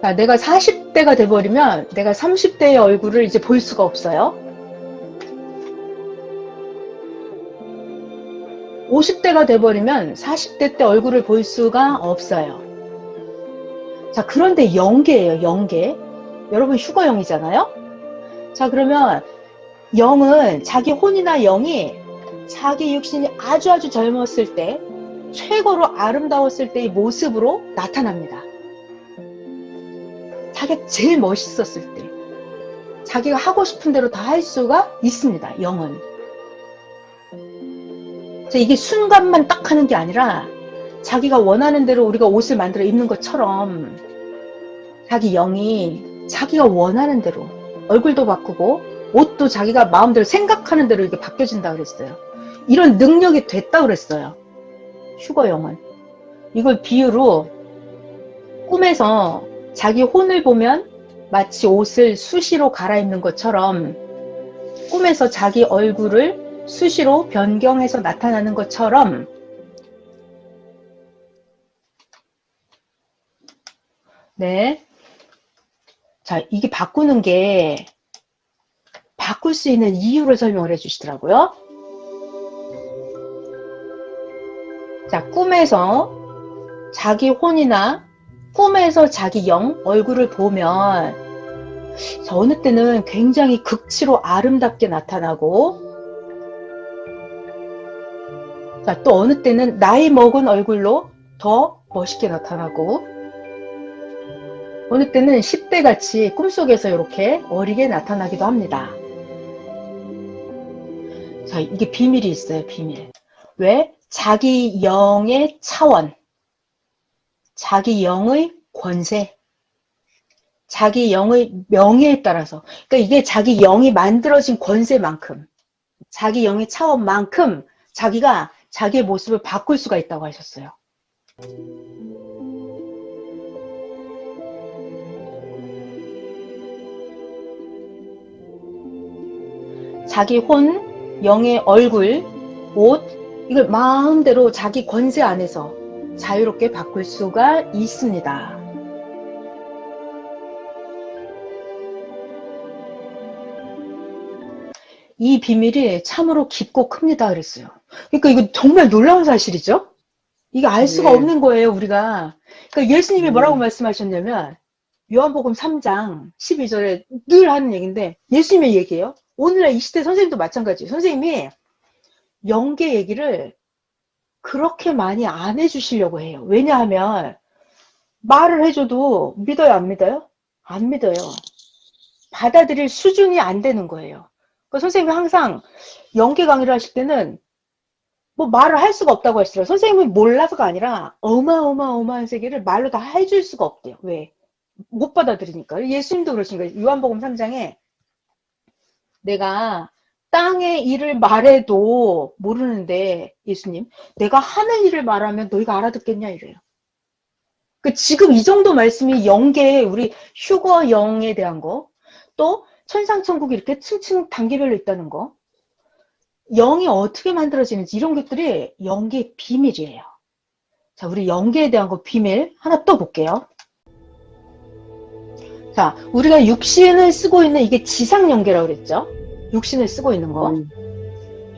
A: 자, 내가 40대가 돼버리면 내가 30대의 얼굴을 이제 볼 수가 없어요. 50대가 돼버리면 40대 때 얼굴을 볼 수가 없어요. 자, 그런데 영계예요, 영계. 여러분 휴거영이잖아요. 자, 그러면 영은 자기 혼이나 영이 자기 육신이 아주 젊었을 때 최고로 아름다웠을 때의 모습으로 나타납니다. 자기가 제일 멋있었을 때 자기가 하고 싶은 대로 다 할 수가 있습니다. 영은. 자, 이게 순간만 딱 하는 게 아니라 자기가 원하는 대로 우리가 옷을 만들어 입는 것처럼 자기 영이 자기가 원하는 대로 얼굴도 바꾸고 옷도 자기가 마음대로 생각하는 대로 이렇게 바뀌어진다 그랬어요. 이런 능력이 됐다 그랬어요. 휴거영은. 이걸 비유로 꿈에서 자기 혼을 보면 마치 옷을 수시로 갈아입는 것처럼, 꿈에서 자기 얼굴을 수시로 변경해서 나타나는 것처럼, 네. 자, 이게 바꾸는 게 바꿀 수 있는 이유를 설명을 해주시더라고요. 자, 꿈에서 자기 혼이나 꿈에서 자기 영, 얼굴을 보면 자, 어느 때는 굉장히 극치로 아름답게 나타나고, 자, 또 어느 때는 나이 먹은 얼굴로 더 멋있게 나타나고, 어느 때는 10대 같이 꿈속에서 이렇게 어리게 나타나기도 합니다. 자, 이게 비밀이 있어요, 비밀. 왜? 자기 영의 차원, 자기 영의 권세, 자기 영의 명예에 따라서, 그러니까 이게 자기 영이 만들어진 권세만큼, 자기 영의 차원만큼 자기가 자기의 모습을 바꿀 수가 있다고 하셨어요. 자기 혼, 영의 얼굴, 옷, 이걸 마음대로 자기 권세 안에서 자유롭게 바꿀 수가 있습니다. 이 비밀이 참으로 깊고 큽니다 그랬어요. 그러니까 이거 정말 놀라운 사실이죠? 이게 알 수가
B: 네.
A: 없는 거예요, 우리가. 그러니까 예수님이 뭐라고
B: 네.
A: 말씀하셨냐면, 요한복음 3장 12절에 늘 하는 얘기인데, 예수님의 얘기예요. 오늘날 이 시대 선생님도 마찬가지예요. 선생님이 영계 얘기를 그렇게 많이 안 해주시려고 해요. 왜냐하면 말을 해줘도 믿어요, 안 믿어요? 안 믿어요. 받아들일 수준이 안 되는 거예요. 그러니까 선생님이 항상 영계 강의를 하실 때는 뭐 말을 할 수가 없다고 하시더라고요. 선생님은 몰라서가 아니라 어마어마한 세계를 말로 다 해줄 수가 없대요. 왜? 못 받아들이니까. 예수님도 그러신 거예요. 요한복음 3장에 내가 땅의 일을 말해도 모르는데, 예수님, 내가 하는 일을 말하면 너희가 알아듣겠냐 이래요. 그 지금 이 정도 말씀이 영계, 우리 휴거 영에 대한 거, 또 천상천국이 이렇게 층층 단계별로 있다는 거, 영이 어떻게 만들어지는지 이런 것들이 영계의 비밀이에요. 자, 우리 영계에 대한 거 비밀 하나 또 볼게요. 자, 우리가 육신을 쓰고 있는 이게 지상 영계라고 그랬죠? 육신을 쓰고 있는 거.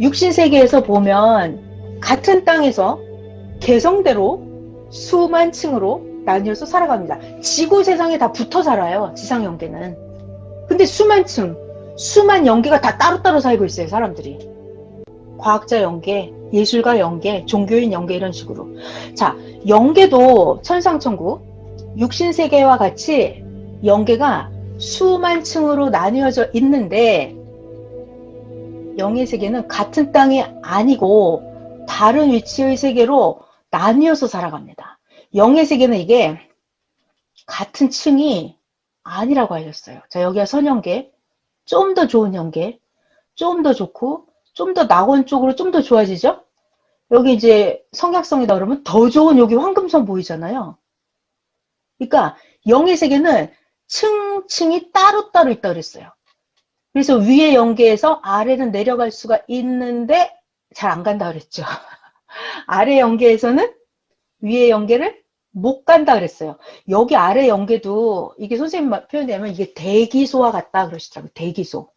A: 육신 세계에서 보면 같은 땅에서 개성대로 수만 층으로 나뉘어서 살아갑니다. 지구 세상에 다 붙어 살아요, 지상 영계는. 근데 수만 층, 수만 영계가 다 따로따로 살고 있어요, 사람들이. 과학자 영계, 예술가 영계, 종교인 영계 이런 식으로. 자, 영계도 천상천국, 육신 세계와 같이 영계가 수만 층으로 나뉘어져 있는데, 영의 세계는 같은 땅이 아니고 다른 위치의 세계로 나뉘어서 살아갑니다. 영의 세계는 이게 같은 층이 아니라고 하셨어요. 자, 여기가 선영계, 좀 더 좋은 영계, 좀 더 좋고 좀 더 낙원 쪽으로 좀 더 좋아지죠? 여기 이제 성약성이다 그러면 더 좋은 여기 황금선 보이잖아요. 그러니까 영의 세계는 층층이 따로따로 있다 그랬어요. 그래서 위의 영계에서 아래는 내려갈 수가 있는데 잘 안 간다 그랬죠. 아래 영계에서는 위의 영계를 못 간다 그랬어요. 여기 아래 영계도 이게 선생님 표현하면 이게 대기소와 같다 그러시더라고요. 대기소.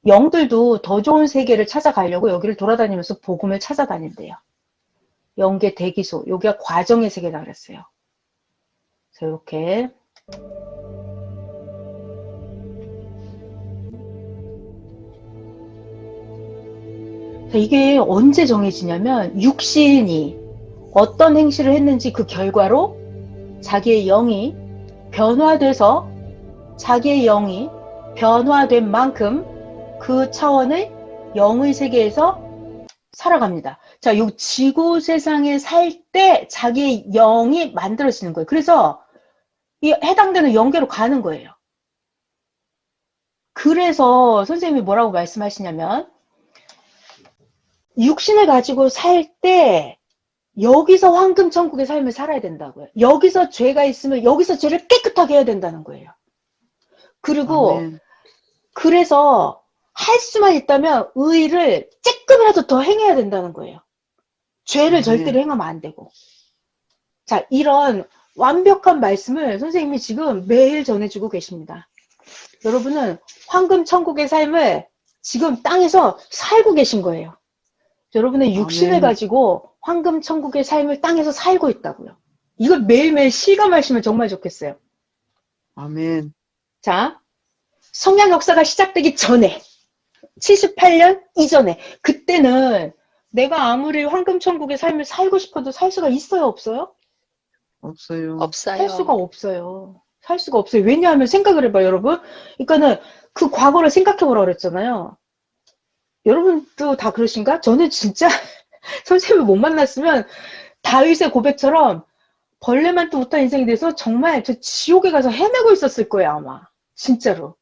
A: 영들도 더 좋은 세계를 찾아가려고 여기를 돌아다니면서 복음을 찾아다닌대요. 영계 대기소. 여기가 과정의 세계다 그랬어요. 그래서 이렇게 이게 언제 정해지냐면 육신이 어떤 행실을 했는지 그 결과로 자기의 영이 변화돼서 자기의 영이 변화된 만큼 그 차원의 영의 세계에서 살아갑니다. 자, 요 지구 세상에 살 때 자기의 영이 만들어지는 거예요. 그래서 이 해당되는 영계로 가는 거예요. 그래서 선생님이 뭐라고 말씀하시냐면 육신을 가지고 살 때 여기서 황금 천국의 삶을 살아야 된다고요. 여기서 죄가 있으면 여기서 죄를 깨끗하게 해야 된다는 거예요. 그리고
B: 아멘.
A: 그래서 할 수만 있다면 의를 조금이라도 더 행해야 된다는 거예요. 죄를 절대로
B: 아멘.
A: 행하면 안 되고. 자, 이런 완벽한 말씀을 선생님이 지금 매일 전해주고 계십니다. 여러분은 황금 천국의 삶을 지금 땅에서 살고 계신 거예요. 여러분의 육신을
B: 아멘.
A: 가지고 황금 천국의 삶을 땅에서 살고 있다고요. 이걸 매일매일 실감하시면 정말 좋겠어요.
B: 아멘.
A: 자, 성령 역사가 시작되기 전에 78년 이전에 그때는 내가 아무리 황금 천국의 삶을 살고 싶어도 살 수가 있어요, 없어요?
B: 없어요.
A: 살 수가
C: 없어요.
A: 없어요. 살 수가 없어요. 왜냐하면 생각을 해봐요, 여러분. 그러니까는 그 과거를 생각해보라고 그랬잖아요. 여러분도 다 그러신가? 저는 진짜 선생님을 못 만났으면 다윗의 고백처럼 벌레만 또 못한 인생이 돼서 정말 저 지옥에 가서 헤매고 있었을 거예요, 아마. 진짜로.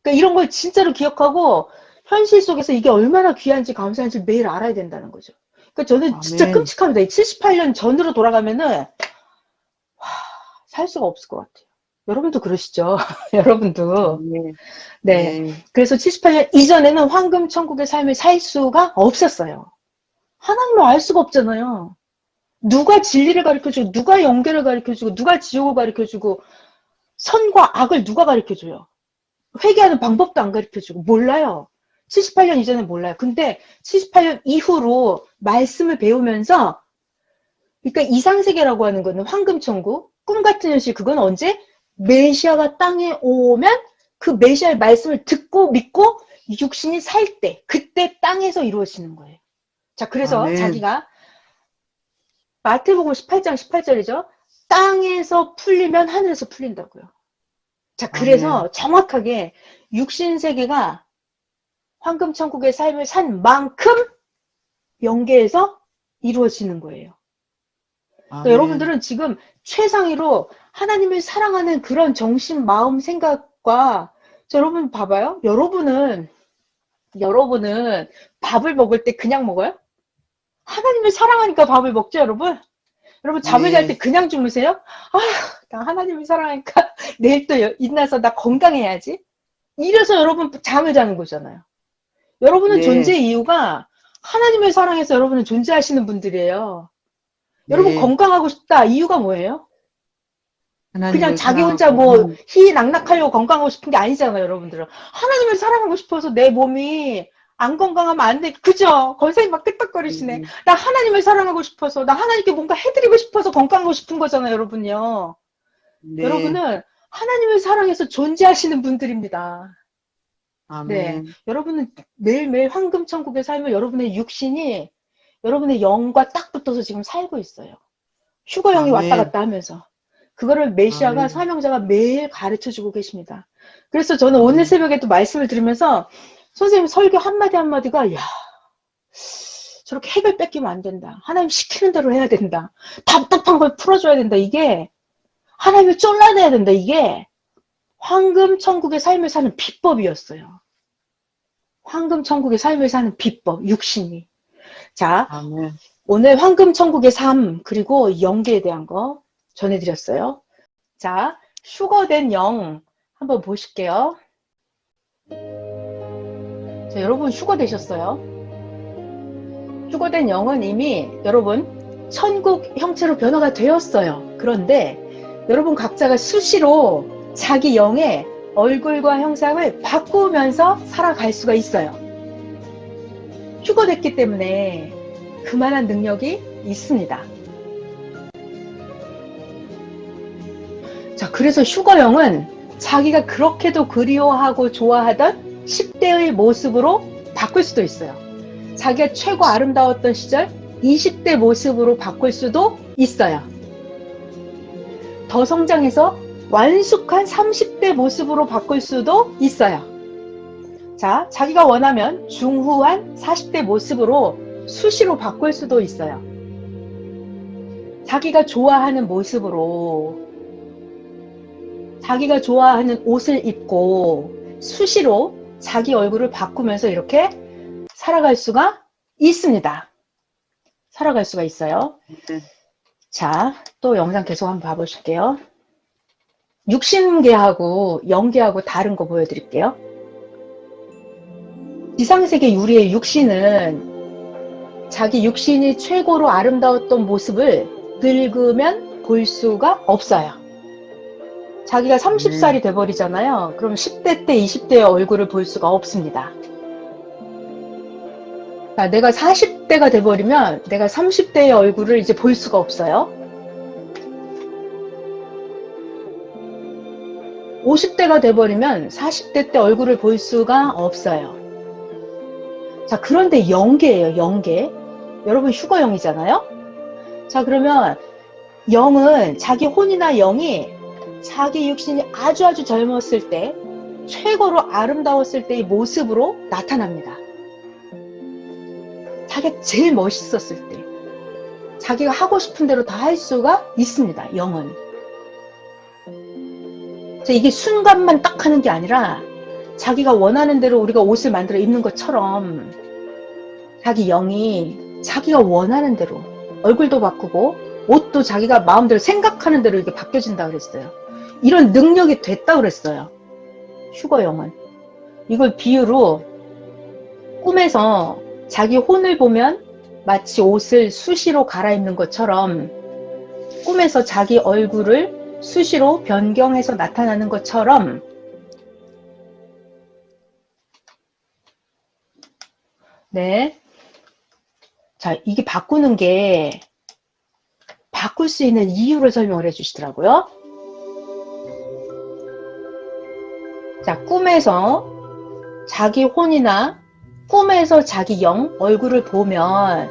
A: 그러니까 이런 걸 진짜로 기억하고 현실 속에서 이게 얼마나 귀한지 감사한지 매일 알아야 된다는 거죠. 그러니까 저는 진짜
B: 아멘.
A: 끔찍합니다. 78년 전으로 돌아가면은 살 수가 없을 것 같아요. 여러분도 그러시죠? 여러분도.
B: 아멘.
A: 네.
B: 네.
A: 그래서 78년 이전에는 황금 천국의 삶을 살 수가 없었어요. 하나님을 알 수가 없잖아요. 누가 진리를 가르쳐주고, 누가 영계를 가르쳐주고, 누가 지옥을 가르쳐주고, 선과 악을 누가 가르쳐줘요? 회개하는 방법도 안 가르쳐주고, 몰라요. 78년 이전엔 몰라요. 근데 78년 이후로 말씀을 배우면서, 그러니까 이상세계라고 하는 거는 황금천국, 꿈같은 현실, 그건 언제? 메시아가 땅에 오면 그 메시아의 말씀을 듣고 믿고 육신이 살 때, 그때 땅에서 이루어지는 거예요. 자, 그래서
B: 아멘.
A: 자기가 마태복음 18장 18절이죠. 땅에서 풀리면 하늘에서 풀린다고요. 자, 그래서
B: 아멘.
A: 정확하게 육신 세계가 황금천국의 삶을 산 만큼 영계에서 이루어지는 거예요. 그러니까
B: 아멘.
A: 여러분들은 지금 최상위로 하나님을 사랑하는 그런 정신, 마음, 생각과 여러분 봐봐요. 여러분은 밥을 먹을 때 그냥 먹어요? 하나님을 사랑하니까 밥을 먹죠, 여러분? 여러분 잠을 잘 때
B: 네.
A: 그냥 주무세요? 아, 나 하나님을 사랑하니까 내일 또 일어나서 나 건강해야지. 이래서 여러분 잠을 자는 거잖아요. 여러분은
B: 네.
A: 존재의 이유가 하나님을 사랑해서 여러분은 존재하시는 분들이에요. 여러분
B: 네.
A: 건강하고 싶다. 이유가 뭐예요? 그냥
B: 하나님을
A: 자기
B: 사랑하고
A: 혼자 뭐 희낙낙하려고 건강하고 싶은 게 아니잖아요, 여러분들은. 하나님을 사랑하고 싶어서 내 몸이 안 건강하면 안 돼. 그죠? 권사님 막 끄떡거리시네. 나 하나님을 사랑하고 싶어서, 나 하나님께 뭔가 해드리고 싶어서 건강하고 싶은 거잖아요, 여러분요.
B: 네.
A: 여러분은 하나님을 사랑해서 존재하시는 분들입니다. 네.
B: 아멘.
A: 여러분은 매일매일 황금천국의 삶을 여러분의 육신이 여러분의 영과 딱 붙어서 지금 살고 있어요. 휴거형이 왔다
B: 아멘.
A: 갔다 하면서. 그거를 메시아가,
B: 아멘.
A: 사명자가 매일 가르쳐 주고 계십니다. 그래서 저는 오늘
B: 아멘.
A: 새벽에도 말씀을 들으면서 선생님 설교 한마디 한마디가, 야, 저렇게 핵을 뺏기면 안 된다. 하나님 시키는 대로 해야 된다. 답답한 걸 풀어줘야 된다. 이게 하나님을 쫄라내야 된다. 이게 황금 천국의 삶을 사는 비법이었어요. 황금 천국의 삶을 사는 비법, 육신이. 자,
B: 아멘.
A: 오늘 황금 천국의 삶 그리고 영계에 대한 거 전해드렸어요. 자, 휴거된 영 한번 보실게요. 자, 여러분 휴거되셨어요? 휴거된 영은 이미 여러분 천국 형체로 변화가 되었어요. 그런데 여러분 각자가 수시로 자기 영의 얼굴과 형상을 바꾸면서 살아갈 수가 있어요. 휴거됐기 때문에 그만한 능력이 있습니다. 자, 그래서 휴거영은 자기가 그렇게도 그리워하고 좋아하던 10대의 모습으로 바꿀 수도 있어요. 자기가 최고 아름다웠던 시절 20대 모습으로 바꿀 수도 있어요. 더 성장해서 완숙한 30대 모습으로 바꿀 수도 있어요. 자, 자기가 원하면 중후한 40대 모습으로 수시로 바꿀 수도 있어요. 자기가 좋아하는 모습으로 자기가 좋아하는 옷을 입고 수시로 자기 얼굴을 바꾸면서 이렇게 살아갈 수가 있습니다. 살아갈 수가 있어요.
B: 네.
A: 자, 또 영상 계속 한번 봐보실게요. 육신계하고 영계하고 다른 거 보여드릴게요. 지상세계 유리의 육신은 자기 육신이 최고로 아름다웠던 모습을 늙으면 볼 수가 없어요. 자기가 30살이 돼버리잖아요. 그럼 10대 때 20대의 얼굴을 볼 수가 없습니다. 자, 내가 40대가 돼버리면 내가 30대의 얼굴을 이제 볼 수가 없어요. 50대가 돼버리면 40대 때 얼굴을 볼 수가 없어요. 자, 그런데 영계예요, 영계. 여러분 휴거영이잖아요? 자, 그러면 영은 자기 혼이나 영이 자기 육신이 아주 젊었을 때, 최고로 아름다웠을 때의 모습으로 나타납니다. 자기가 제일 멋있었을 때, 자기가 하고 싶은 대로 다 할 수가 있습니다, 영은. 자, 이게 순간만 딱 하는 게 아니라 자기가 원하는 대로 우리가 옷을 만들어 입는 것처럼 자기 영이 자기가 원하는 대로 얼굴도 바꾸고 옷도 자기가 마음대로 생각하는 대로 이렇게 바뀌어진다 그랬어요. 이런 능력이 됐다 그랬어요. 휴거영은. 이걸 비유로 꿈에서 자기 혼을 보면 마치 옷을 수시로 갈아입는 것처럼 꿈에서 자기 얼굴을 수시로 변경해서 나타나는 것처럼 네. 자, 이게 바꾸는 게 바꿀 수 있는 이유를 설명을 해 주시더라고요. 자, 꿈에서 자기 혼이나 꿈에서 자기 영 얼굴을 보면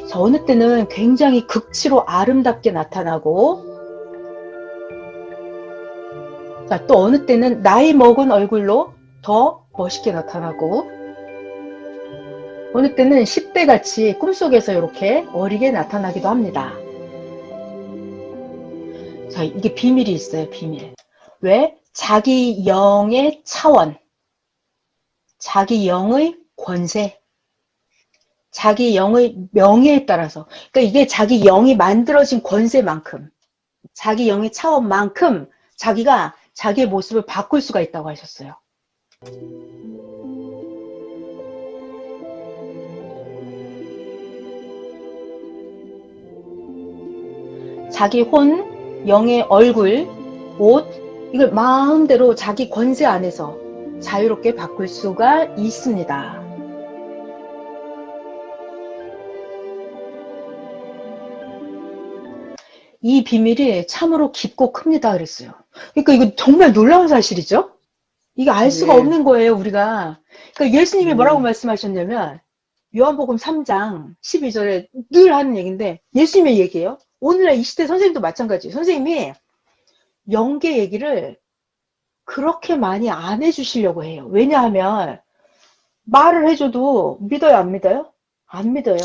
A: 자, 어느 때는 굉장히 극치로 아름답게 나타나고 자, 또 어느 때는 나이 먹은 얼굴로 더 멋있게 나타나고 어느 때는 10대 같이 꿈속에서 이렇게 어리게 나타나기도 합니다. 자, 이게 비밀이 있어요, 비밀. 왜? 자기 영의 차원, 자기 영의 권세, 자기 영의 명예에 따라서, 그러니까 이게 자기 영이 만들어진 권세만큼, 자기 영의 차원만큼 자기가 자기의 모습을 바꿀 수가 있다고 하셨어요. 자기 혼, 영의 얼굴, 옷, 이걸 마음대로 자기 권세 안에서 자유롭게 바꿀 수가 있습니다. 이 비밀이 참으로 깊고 큽니다 그랬어요. 그러니까 이거 정말 놀라운 사실이죠? 이게 알 수가
B: 네.
A: 없는 거예요, 우리가. 그러니까 예수님이 뭐라고 말씀하셨냐면 요한복음 3장 12절에 늘 하는 얘기인데 예수님의 얘기예요. 오늘날 이 시대 선생님도 마찬가지예요. 선생님이 영계 얘기를 그렇게 많이 안 해주시려고 해요. 왜냐하면 말을 해줘도 믿어요, 안 믿어요? 안 믿어요.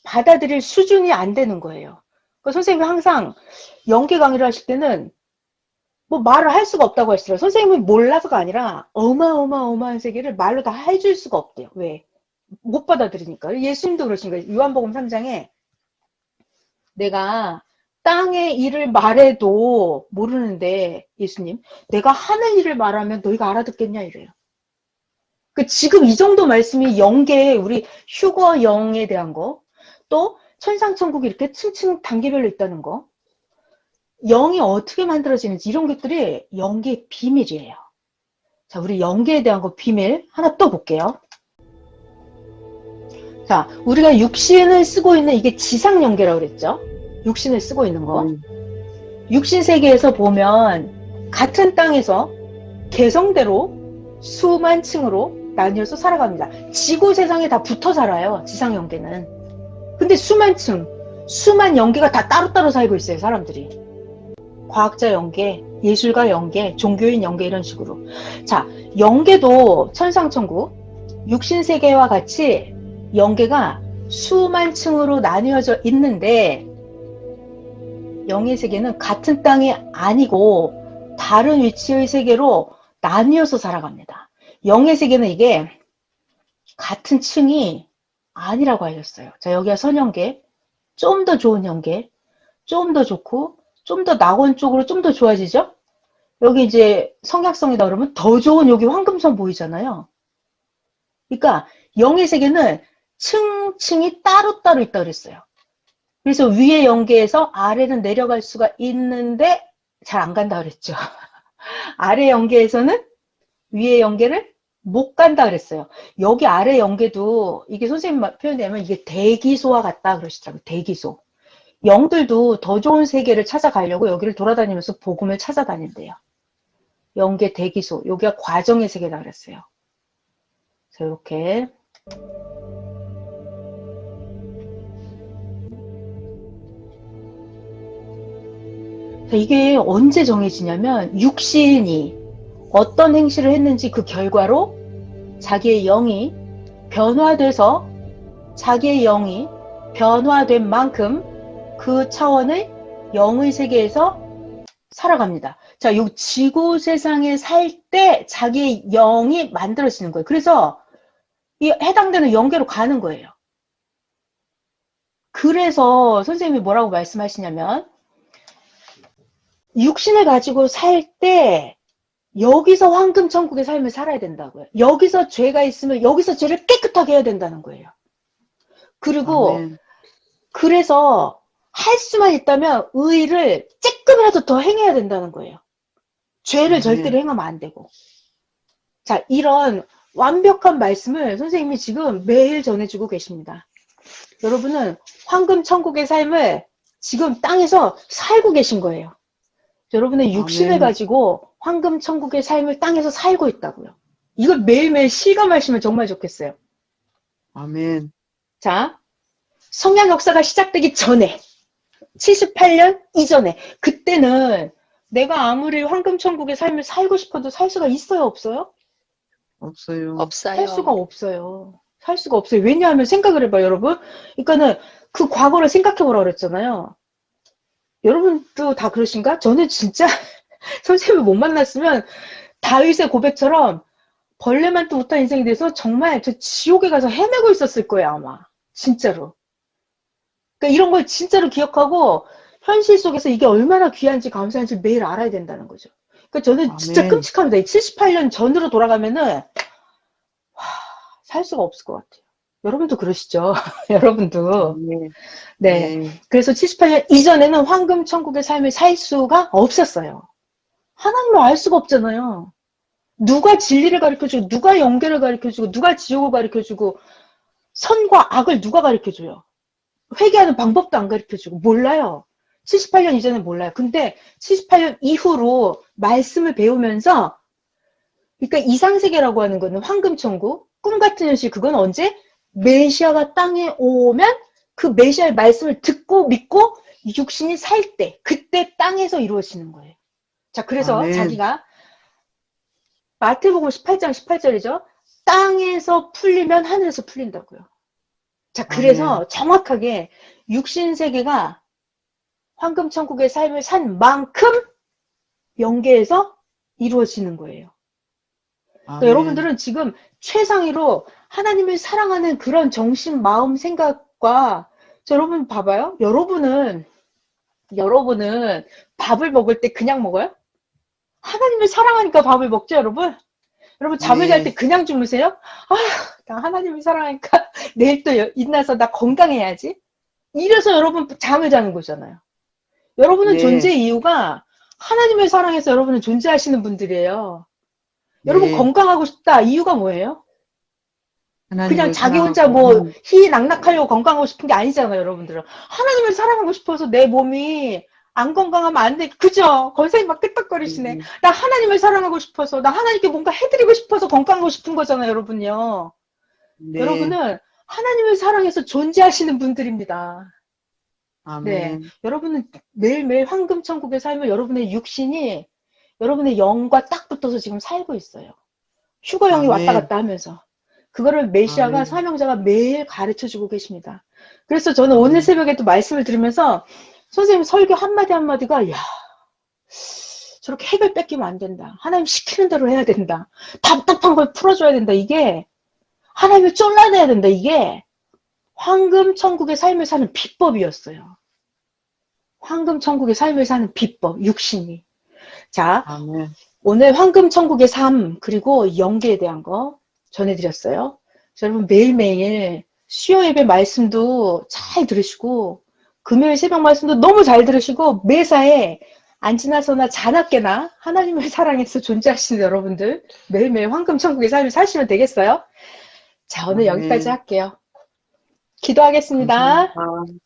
A: 받아들일 수준이 안 되는 거예요. 그러니까 선생님이 항상 영계 강의를 하실 때는 뭐 말을 할 수가 없다고 하시더라고요. 선생님은 몰라서가 아니라 어마어마한 세계를 말로 다 해줄 수가 없대요. 왜? 못 받아들이니까. 예수님도 그러시니까 요한복음 3장에 내가 땅의 일을 말해도 모르는데 예수님 내가 하는 일을 말하면 너희가 알아듣겠냐 이래요. 그 지금 이 정도 말씀이 영계에 우리 휴거 영에 대한 거, 또 천상천국이 이렇게 층층 단계별로 있다는 거, 영이 어떻게 만들어지는지 이런 것들이 영계의 비밀이에요. 자, 우리 영계에 대한 거 비밀 하나 또 볼게요. 자, 우리가 육신을 쓰고 있는 이게 지상 영계라고 그랬죠? 육신을 쓰고 있는 거. 육신 세계에서 보면 같은 땅에서 개성대로 수만 층으로 나뉘어서 살아갑니다. 지구 세상에 다 붙어 살아요, 지상 영계는. 근데 수만 층, 수만 영계가 다 따로따로 살고 있어요, 사람들이. 과학자 영계, 예술가 영계, 종교인 영계 이런 식으로. 자, 영계도 천상천국, 육신 세계와 같이 영계가 수만 층으로 나뉘어져 있는데 영의 세계는 같은 땅이 아니고 다른 위치의 세계로 나뉘어서 살아갑니다. 영의 세계는 이게 같은 층이 아니라고 하셨어요. 자, 여기가 선형계, 좀 더 좋은 형계, 좀 더 좋고, 좀 더 낙원 쪽으로 좀 더 좋아지죠? 여기 이제 성약성이다 그러면 더 좋은 여기 황금선 보이잖아요. 그러니까 영의 세계는 층층이 따로따로 있다 그랬어요. 그래서 위의 연계에서 아래는 내려갈 수가 있는데 잘 안 간다 그랬죠. 아래 연계에서는 위의 연계를 못 간다 그랬어요. 여기 아래 연계도 이게 선생님 표현되면 이게 대기소와 같다 그러시더라고요. 대기소. 영들도 더 좋은 세계를 찾아가려고 여기를 돌아다니면서 복음을 찾아다닌대요. 연계 대기소. 여기가 과정의 세계다 그랬어요. 그래서 이렇게 이게 언제 정해지냐면 육신이 어떤 행실을 했는지 그 결과로 자기의 영이 변화돼서 자기의 영이 변화된 만큼 그 차원의 영의 세계에서 살아갑니다. 자, 요 지구 세상에 살 때 자기의 영이 만들어지는 거예요. 그래서 이 해당되는 영계로 가는 거예요. 그래서 선생님이 뭐라고 말씀하시냐면 육신을 가지고 살 때 여기서 황금 천국의 삶을 살아야 된다고요. 여기서 죄가 있으면 여기서 죄를 깨끗하게 해야 된다는 거예요. 그리고
B: 아멘.
A: 그래서 할 수만 있다면 의를 조금이라도 더 행해야 된다는 거예요. 죄를 절대로 행하면 안 되고. 자, 이런 완벽한 말씀을 선생님이 지금 매일 전해주고 계십니다. 여러분은 황금 천국의 삶을 지금 땅에서 살고 계신 거예요. 여러분의 육신을
B: 아멘.
A: 가지고 황금 천국의 삶을 땅에서 살고 있다고요. 이걸 매일매일 실감하시면 정말 좋겠어요.
B: 아멘.
A: 자, 성약 역사가 시작되기 전에 78년 이전에 그때는 내가 아무리 황금 천국의 삶을 살고 싶어도 살 수가 있어요, 없어요?
B: 없어요.
A: 살 수가 없어요. 살 수가 없어요. 왜냐하면 생각을 해봐요, 여러분. 그러니까는 그 과거를 생각해보라 그랬잖아요. 여러분도 다 그러신가? 저는 진짜 선생님을 못 만났으면 다윗의 고백처럼 벌레만도 못한 인생이 돼서 정말 저 지옥에 가서 헤매고 있었을 거예요, 아마. 진짜로. 그러니까 이런 걸 진짜로 기억하고 현실 속에서 이게 얼마나 귀한지 감사한지 매일 알아야 된다는 거죠. 그러니까 저는 진짜
B: 아멘.
A: 끔찍합니다. 78년 전으로 돌아가면은 살 수가 없을 것 같아요. 여러분도 그러시죠? 여러분도.
B: 아멘.
A: 네.
B: 네.
A: 그래서 78년 이전에는 황금 천국의 삶을 살 수가 없었어요. 하나님을 알 수가 없잖아요. 누가 진리를 가르쳐주고, 누가 영계를 가르쳐주고, 누가 지옥을 가르쳐주고, 선과 악을 누가 가르쳐줘요? 회개하는 방법도 안 가르쳐주고, 몰라요. 78년 이전엔 몰라요. 근데 78년 이후로 말씀을 배우면서, 그러니까 이상세계라고 하는 거는 황금천국, 꿈같은 현실, 그건 언제? 메시아가 땅에 오면 그 메시아의 말씀을 듣고 믿고 육신이 살 때, 그때 땅에서 이루어지는 거예요. 자, 그래서
B: 아멘.
A: 자기가 마태복음 18장 18절이죠. 땅에서 풀리면 하늘에서 풀린다고요. 자, 그래서
B: 아멘.
A: 정확하게 육신 세계가 황금천국의 삶을 산 만큼 영계에서 이루어지는 거예요. 그러니까
B: 아멘.
A: 여러분들은 지금 최상위로 하나님을 사랑하는 그런 정신, 마음, 생각과 여러분 봐봐요. 여러분은 밥을 먹을 때 그냥 먹어요? 하나님을 사랑하니까 밥을 먹죠, 여러분? 여러분 잠을 잘 때
B: 네.
A: 그냥 주무세요? 아, 나 하나님을 사랑하니까 내일 또 일어나서 나 건강해야지. 이래서 여러분 잠을 자는 거잖아요. 여러분은
B: 네.
A: 존재의 이유가 하나님을 사랑해서 여러분은 존재하시는 분들이에요. 여러분
B: 네.
A: 건강하고 싶다. 이유가 뭐예요? 그냥
B: 하나님을
A: 자기 혼자
B: 사랑하고
A: 뭐 희낙낙하려고 건강하고 싶은 게 아니잖아요, 여러분들은. 하나님을 사랑하고 싶어서 내 몸이 안 건강하면 안 돼. 그죠? 권사님 막 끄떡거리시네. 나 하나님을 사랑하고 싶어서, 나 하나님께 뭔가 해드리고 싶어서 건강하고 싶은 거잖아요, 여러분요.
B: 네.
A: 여러분은 하나님을 사랑해서 존재하시는 분들입니다. 네.
B: 아멘.
A: 여러분은 매일매일 황금천국의 삶을 여러분의 육신이 여러분의 영과 딱 붙어서 지금 살고 있어요. 휴거영이 왔다
B: 아멘.
A: 갔다 하면서. 그거를 메시아가,
B: 아멘.
A: 사명자가 매일 가르쳐 주고 계십니다. 그래서 저는 오늘
B: 아멘.
A: 새벽에 또 말씀을 들으면서 선생님 설교 한마디 한마디가, 야, 저렇게 핵을 뺏기면 안 된다. 하나님 시키는 대로 해야 된다. 답답한 걸 풀어줘야 된다. 이게 하나님을 쫄라내야 된다. 이게 황금 천국의 삶을 사는 비법이었어요. 황금 천국의 삶을 사는 비법, 육신이. 자,
B: 아멘.
A: 오늘 황금 천국의 삶, 그리고 영계에 대한 거 전해드렸어요. 여러분 매일매일 수요 예배 말씀도 잘 들으시고, 금요일 새벽 말씀도 너무 잘 들으시고, 매사에 안 지나서나 자나깨나 하나님을 사랑해서 존재하시는 여러분들, 매일매일 황금 천국의 삶을 사시면 되겠어요? 자, 오늘 여기까지
B: 아멘.
A: 할게요. 기도하겠습니다.
B: 감사합니다.